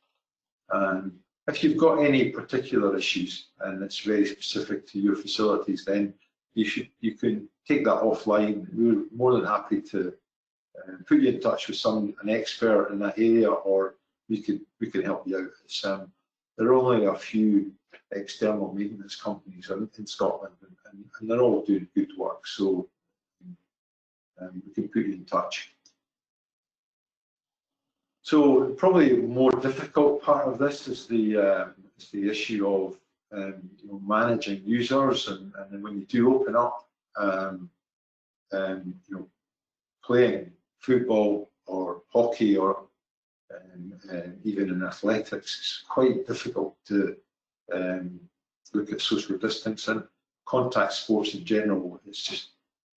And if you've got any particular issues and it's very specific to your facilities, then you can take that offline. We're more than happy to put you in touch with an expert in that area, or we can help you out. There are only a few external maintenance companies in Scotland, and they're all doing good work, so we can put you in touch. So probably the more difficult part of this is the issue of managing users, and then when you do open up, playing football or hockey, or even in athletics, it's quite difficult to look at social distancing. Contact sports in general, it's just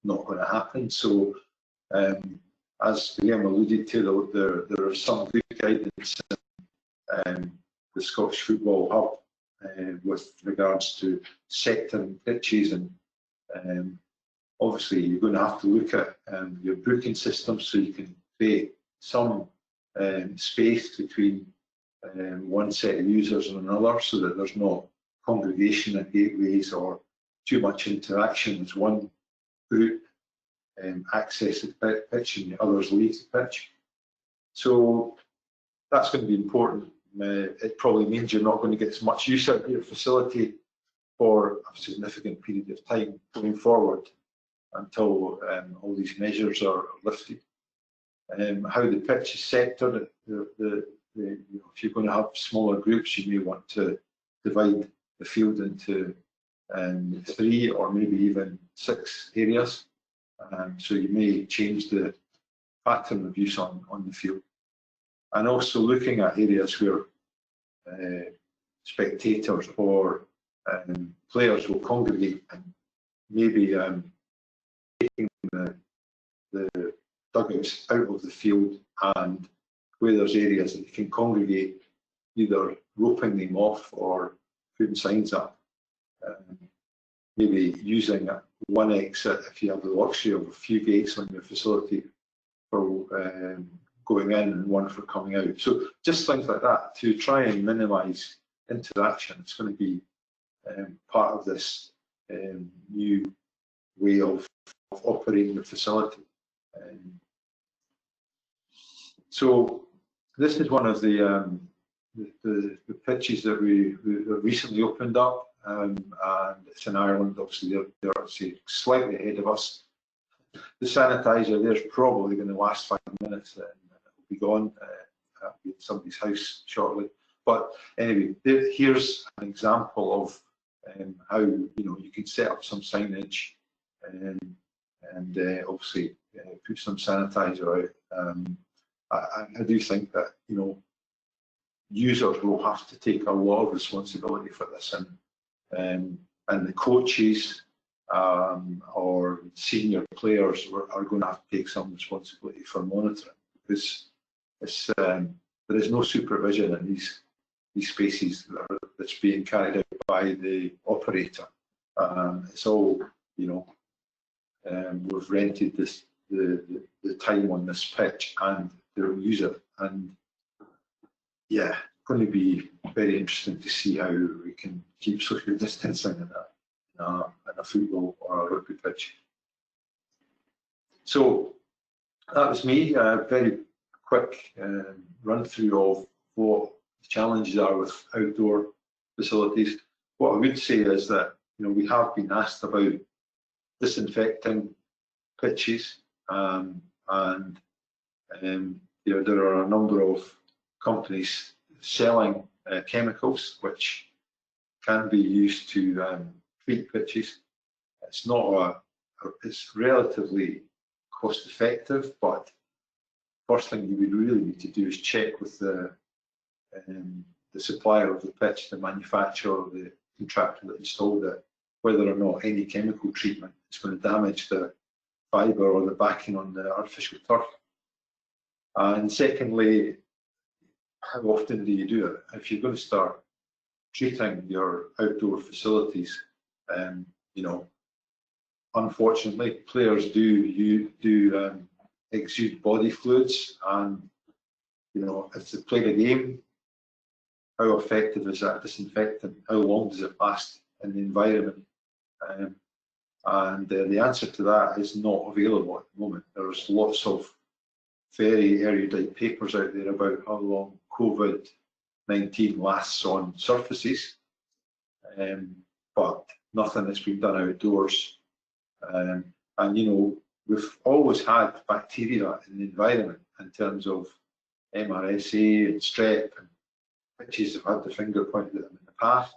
not going to happen. So as Graham alluded to, there are some good guidance in the Scottish Football Hub with regards to sectoring pitches, and obviously you're going to have to look at your booking system, so you can create some space between one set of users and another, so that there's no congregation at gateways or too much interaction as one group access the pitch and the others leave the pitch. So that's going to be important. It probably means you're not going to get as much use out of your facility for a significant period of time going forward, until all these measures are lifted. How the pitch is sectored, if you're going to have smaller groups, you may want to divide the field into 3 or maybe even 6 areas. So you may change the pattern of use on the field. And also looking at areas where spectators or players will congregate, and maybe taking the dugouts out of the field, and where there's areas that you can congregate, either roping them off or putting signs up. Maybe using one exit, if you have the luxury of a few gates on your facility for going in and one for coming out. So just things like that to try and minimise interaction. It's going to be part of this new way of operating the facility. So this is one of the pitches that we recently opened up, and it's in Ireland. Obviously, they're obviously slightly ahead of us. The sanitizer there's probably going to last 5 minutes and it'll be gone. I'll be in somebody's house shortly. But anyway, here's an example of how you can set up some signage and obviously put some sanitizer out. I do think that users will have to take a lot of responsibility for this, and the coaches or senior players are going to have to take some responsibility for monitoring, because there is no supervision in these spaces that's being carried out by the operator. It's all, we've rented the time on this pitch and they'll use it, and yeah, going to be very interesting to see how we can keep social distancing in a football or a rugby pitch. So that was me, a very quick run through of what the challenges are with outdoor facilities. What I would say is that we have been asked about disinfecting pitches, and there are a number of companies selling chemicals which can be used to treat pitches. It's not it's relatively cost effective, but first thing you would really need to do is check with the supplier of the pitch, the manufacturer, the contractor that installed it, whether or not any chemical treatment is going to damage the fibre or the backing on the artificial turf. And secondly, how often do you do it? If you're going to start treating your outdoor facilities, unfortunately, players do exude body fluids, and if they play the game, how effective is that disinfectant? How long does it last in the environment? And the answer to that is not available at the moment. There's lots of very erudite papers out there about how long COVID-19 lasts on surfaces, but nothing that's been done outdoors. And we've always had bacteria in the environment in terms of MRSA and strep, and pitches have had the finger pointed at them in the past.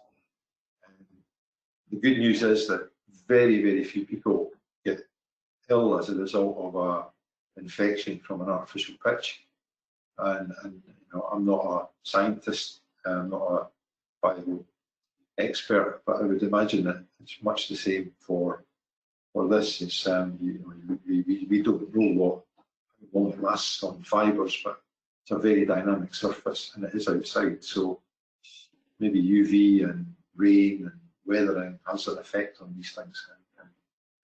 The good news is that very, very few people get ill as a result of an infection from an artificial pitch. And I'm not a scientist, I'm not a bio expert, but I would imagine that it's much the same for this. It's we don't know how long it lasts on fibres, but it's a very dynamic surface and it is outside. So maybe UV and rain and weathering has an effect on these things.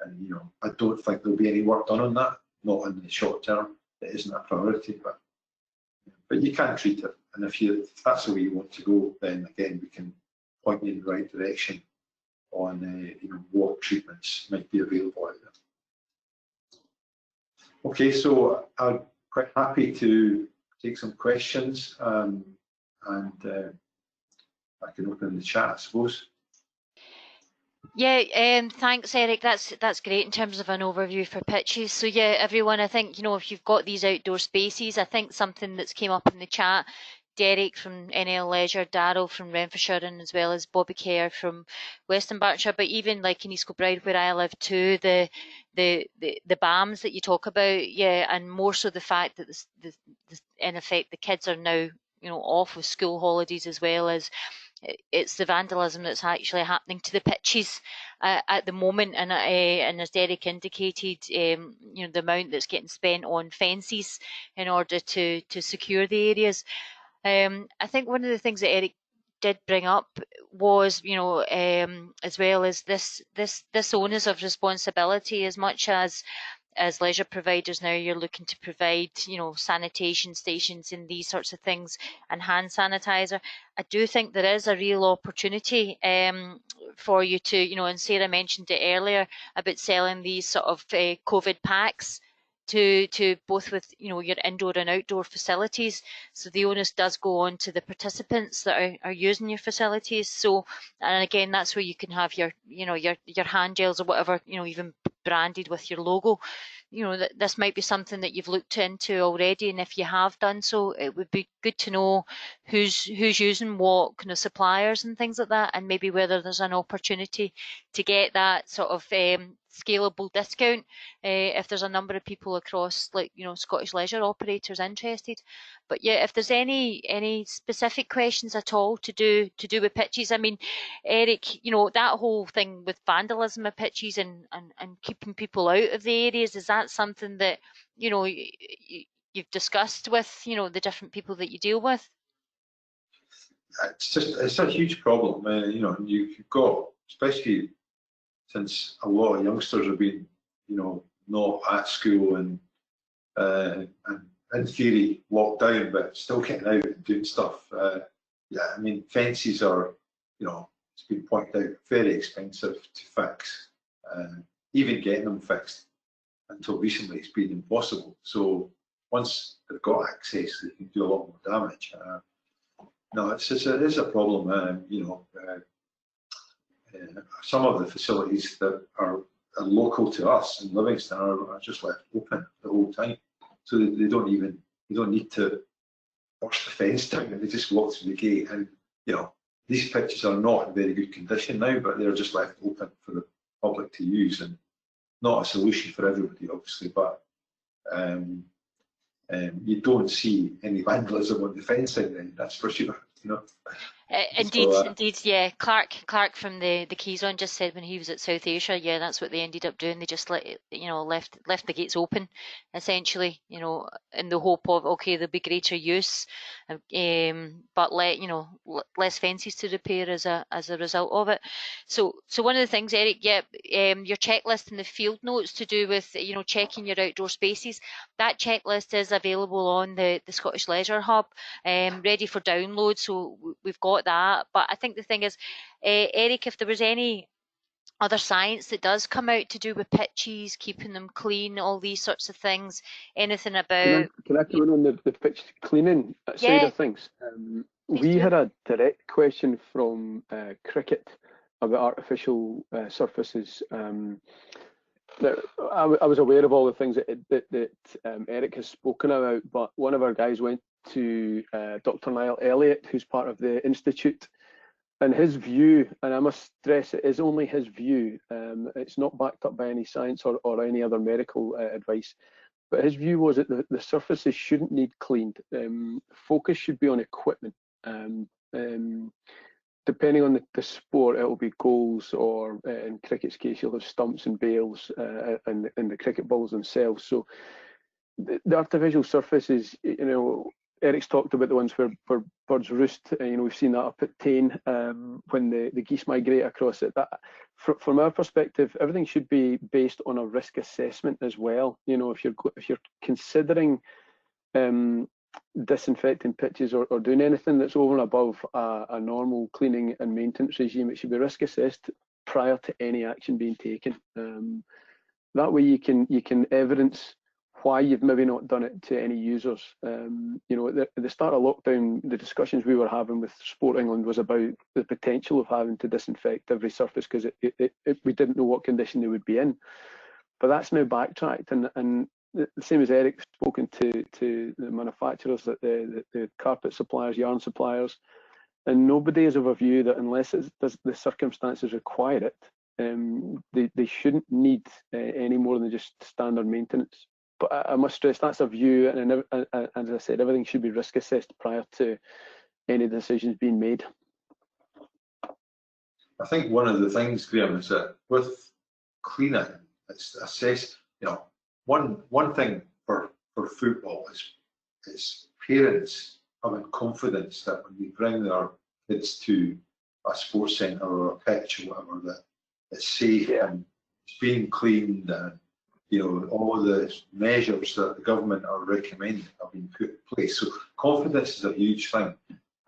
And I don't think there'll be any work done on that, not in the short term. It isn't a priority, but you can treat it. And if that's the way you want to go, then again we can point you in the right direction on what treatments might be available out there. Okay, so I'm quite happy to take some questions, and I can open the chat, I suppose. Yeah, thanks, Eric. That's great in terms of an overview for pitches. So yeah, everyone, I think if you've got these outdoor spaces, I think something that's came up in the chat, Derek from NL Leisure, Darryl from Renfrewshire, and as well as Bobby Kerr from Western Berkshire, but even like in East Kilbride where I live too, the BAMs that you talk about, yeah, and more so the fact that in effect the kids are now off with school holidays, as well as it's the vandalism that's actually happening to the pitches at the moment, and as Derek indicated, the amount that's getting spent on fences in order to secure the areas. I think one of the things that Eric did bring up was, as well as this onus of responsibility, as much as leisure providers now you're looking to provide sanitation stations and these sorts of things and hand sanitizer. I do think there is a real opportunity for you to and Sarah mentioned it earlier about selling these sort of COVID packs to both with your indoor and outdoor facilities. So the onus does go on to the participants that are using your facilities. So, and again, that's where you can have your your hand gels or whatever, even branded with your logo. This might be something that you've looked into already, and if you have done so, it would be good to know who's using what kind of suppliers and things like that, and maybe whether there's an opportunity to get that sort of scalable discount if there's a number of people across, like Scottish leisure operators interested. But yeah, if there's any specific questions at all to do with pitches, I mean, Eric, that whole thing with vandalism of pitches and keeping people out of the areas, is that something that you've discussed with the different people that you deal with? It's a huge problem. You've got, especially since a lot of youngsters have been not at school and in theory locked down, but still getting out and doing stuff. Yeah, I mean, fences are, it's been pointed out, very expensive to fix. Even getting them fixed until recently, it's been impossible. So once they've got access, they can do a lot more damage. No, it's a problem. Some of the facilities that are local to us in Livingston are just left open the whole time, so they don't need to burst the fence down. They just walk through the gate, and these pitches are not in very good condition now, but they're just left open for the public to use, and not a solution for everybody, obviously, but you don't see any vandalism on the fencing then, that's for sure. Indeed, So, indeed, yeah. Clark from the Keys-On just said when he was at South Asia, yeah, that's what they ended up doing. They just left the gates open, essentially, in the hope of, okay, there'll be greater use, but less fences to repair as a result of it. So one of the things, Eric, yeah, your checklist in the field notes to do with checking your outdoor spaces, that checklist is available on the Scottish Leisure Hub, ready for download. So we've got that. But I think the thing is, Eric, if there was any other science that does come out to do with pitches, keeping them clean, all these sorts of things, anything about... Can I come in on the pitch cleaning side of things? We had a direct question from cricket about artificial surfaces. I was aware of all the things that Eric has spoken about, but one of our guys went to Dr. Niall Elliott, who's part of the Institute, and his view, and I must stress it is only his view, it's not backed up by any science or any other medical advice, but his view was that the surfaces shouldn't need cleaned. Focus should be on equipment. Depending on the sport, it will be goals, or in cricket's case, you'll have stumps and bails and the cricket balls themselves. So the artificial surfaces, Eric's talked about the ones where birds roost. We've seen that up at Tain when the geese migrate across it. That, from our perspective, everything should be based on a risk assessment as well. If you're considering disinfecting pitches or doing anything that's over and above a normal cleaning and maintenance regime, it should be risk assessed prior to any action being taken. That way you can evidence why you've maybe not done it to any users. At the start of lockdown, the discussions we were having with Sport England was about the potential of having to disinfect every surface because we didn't know what condition they would be in. But that's now backtracked, and the same as Eric's spoken to the manufacturers, the carpet suppliers, yarn suppliers, and nobody is of a view that unless the circumstances require it, they shouldn't need any more than just standard maintenance. But I must stress that's a view, and as I said, everything should be risk assessed prior to any decisions being made. I think one of the things, Graham, is that with cleaning, it's assess. One thing for football is parents having confidence that when we bring their kids to a sports centre or a pitch or whatever, that it's safe and it's being cleaned, and all the measures that the government are recommending have been put in place. So confidence is a huge thing.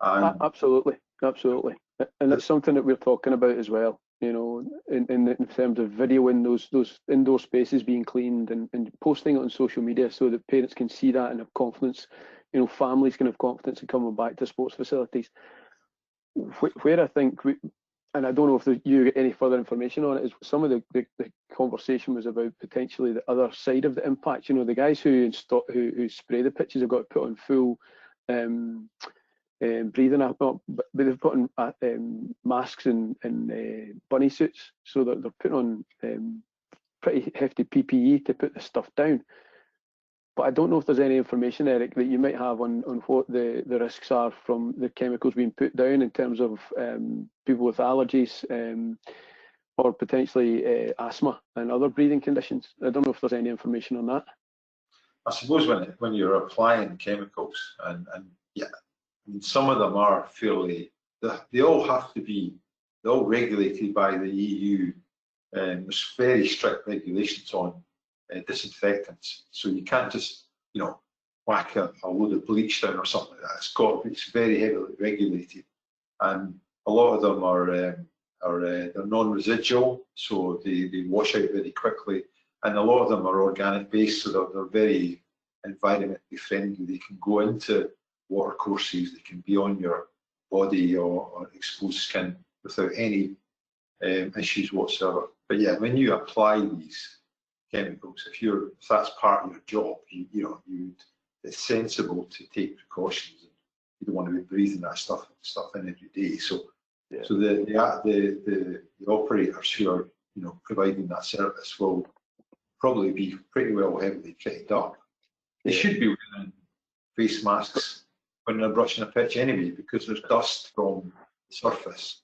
Absolutely, and it's something that we're talking about as well. you know, in terms of videoing those indoor spaces being cleaned and posting it on social media so that parents can see that and have confidence, you know, families can have confidence in coming back to sports facilities. Where I think and I don't know if you get any further information on it, is some of the conversation was about potentially the other side of the impact. You know, the guys who spray the pitches have got to put on full breathing but they've put on masks and bunny suits, so that they're putting on pretty hefty PPE to put this stuff down. But I don't know if there's any information, Eric, that you might have on what the risks are from the chemicals being put down in terms of people with allergies or potentially asthma and other breathing conditions. I don't know if there's any information on that. I suppose when you're applying chemicals, and yeah, I mean, some of them are fairly, they all have to be, they're all regulated by the EU. There's very strict regulations on disinfectants, so you can't just, you know, whack a load of bleach down or something like that. It's very heavily regulated, and a lot of them are they're non-residual, so they wash out very quickly, and a lot of them are organic based, so they're very environmentally friendly. They can go into water courses, they can be on your body or exposed skin without any issues whatsoever. But yeah, when you apply these chemicals, if that's part of your job, it's sensible to take precautions. You don't want to be breathing that stuff in every day. So, yeah. So the operators who are, you know, providing that service will probably be pretty well heavily kitted up. They should be wearing face masks when they're brushing a pitch anyway, because there's dust from the surface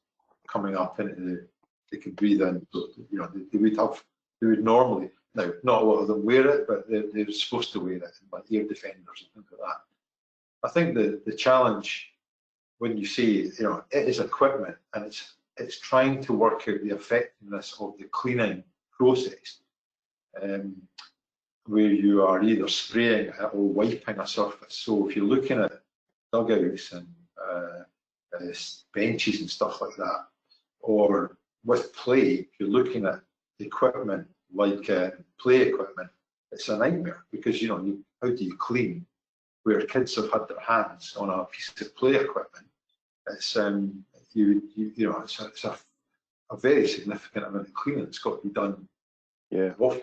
coming up into they can breathe in. So, you know, they would normally. Now, not a lot of them wear it, but they're supposed to wear it, like ear defenders and things like that. I think the challenge when you say, you know, it is equipment, and it's trying to work out the effectiveness of the cleaning process, where you are either spraying or wiping a surface. So if you're looking at dugouts and benches and stuff like that, or with play, if you're looking at equipment like play equipment, it's a nightmare, because, you know, how do you clean where kids have had their hands on a piece of play equipment? It's it's a very significant amount of cleaning that's got to be done. Yeah, often.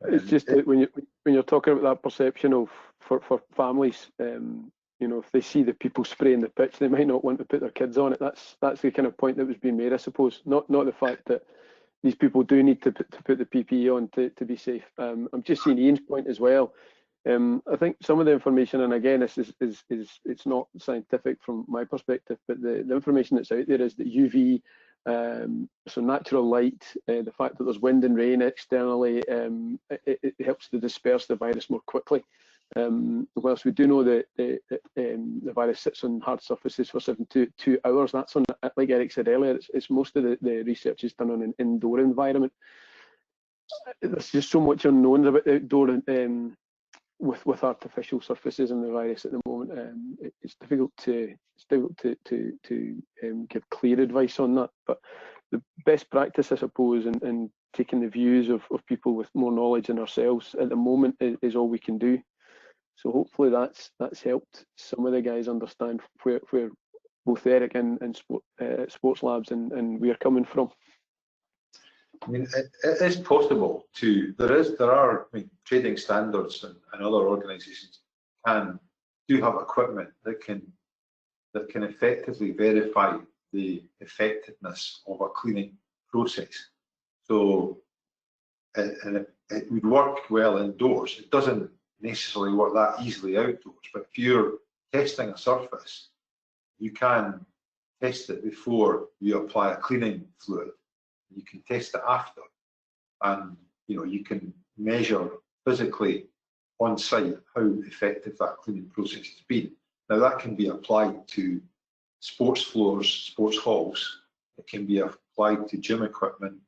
It's just that when you're talking about that perception of for families, you know, if they see the people spraying the pitch, they might not want to put their kids on it. That's the kind of point that was being made, I suppose. Not the fact that these people do need to put the PPE on to be safe. I'm just seeing Ian's point as well. I think some of the information, and again, this is it's not scientific from my perspective, but the information that's out there is that UV, so natural light, the fact that there's wind and rain externally, it helps to disperse the virus more quickly. Whilst we do know that the virus sits on hard surfaces for 72 hours, that's on, like Eric said earlier, it's most of the research is done on an indoor environment. There's just so much unknowns about outdoor with artificial surfaces and the virus at the moment. It's difficult to give clear advice on that. But the best practice, I suppose, and taking the views of people with more knowledge than ourselves at the moment is all we can do. So hopefully that's helped some of the guys understand where both Eric and Sports Labs and we are coming from. I mean, it is possible to. There are. I mean, trading standards and other organisations do have equipment that can effectively verify the effectiveness of a cleaning process. So, it would work well indoors. It doesn't necessarily work that easily outdoors. But if you're testing a surface, you can test it before you apply a cleaning fluid. You can test it after, and you know, you can measure physically on site how effective that cleaning process has been. Now that can be applied to sports floors, sports halls. It can be applied to gym equipment.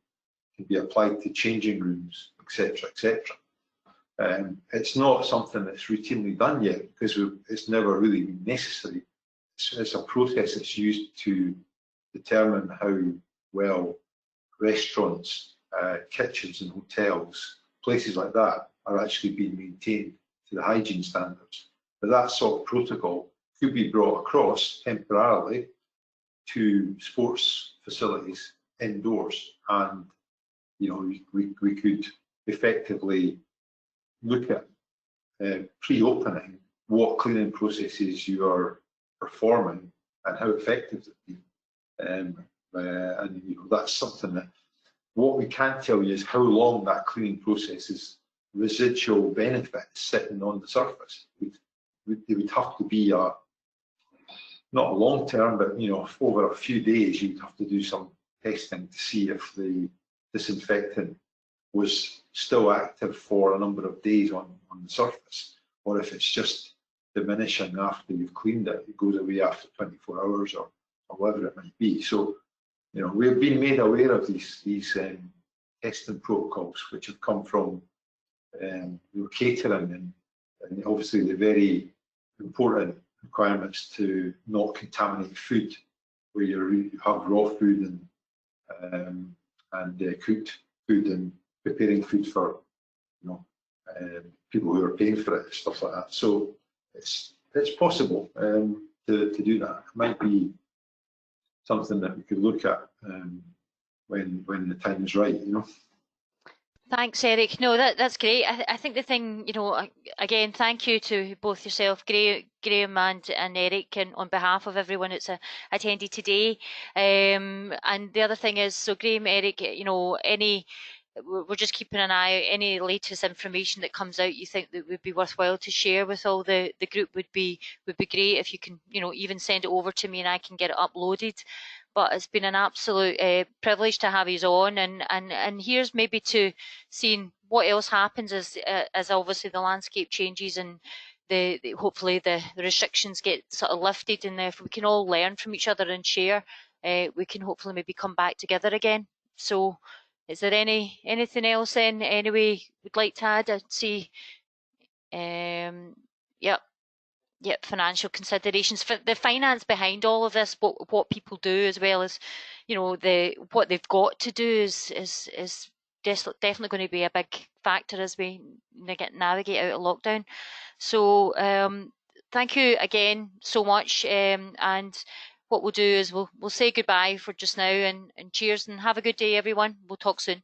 It can be applied to changing rooms, etc., etc. It's not something that's routinely done yet because it's never really been necessary. It's a process that's used to determine how well restaurants, kitchens and hotels, places like that are actually being maintained to the hygiene standards. But that sort of protocol could be brought across temporarily to sports facilities indoors, and we could effectively look at pre-opening what cleaning processes you are performing and how effective they've been. And that's something that what we can't tell you is how long that cleaning process is residual benefits sitting on the surface. They would have to be not a long term, but over a few days you'd have to do some testing to see if the disinfectant was still active for a number of days on the surface, or if it's just diminishing after you've cleaned it. It goes away after 24 hours or whatever it might be. So we've been made aware of these testing protocols, which have come from catering and obviously the very important requirements to not contaminate food, where you have raw food and cooked food and preparing food for people who are paying for it, stuff like that. So it's possible to do that. It might be something that we could look at when the time is right. Thanks, Eric. No, that's great. I think the thing, again, thank you to both yourself, Graham and Eric, and on behalf of everyone that's attended today. And the other thing is, so Graham, Eric, we're just keeping an eye out. Any latest information that comes out you think that would be worthwhile to share with all the group would be great. If you can, even send it over to me and I can get it uploaded. But it's been an absolute privilege to have you on, and here's maybe to seeing what else happens as obviously the landscape changes and hopefully the restrictions get sort of lifted, and if we can all learn from each other and share, we can hopefully maybe come back together again. So is there anything else then anyway we'd like to add? I'd say Yep, financial considerations for the finance behind all of this, what people do, as well as what they've got to do is definitely going to be a big factor as we navigate out of lockdown. So thank you again so much, and what we'll do is we'll say goodbye for just now, and cheers, and have a good day, everyone. We'll talk soon.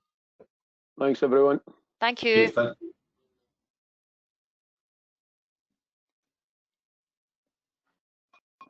Thanks, everyone. Thank you. Thank you.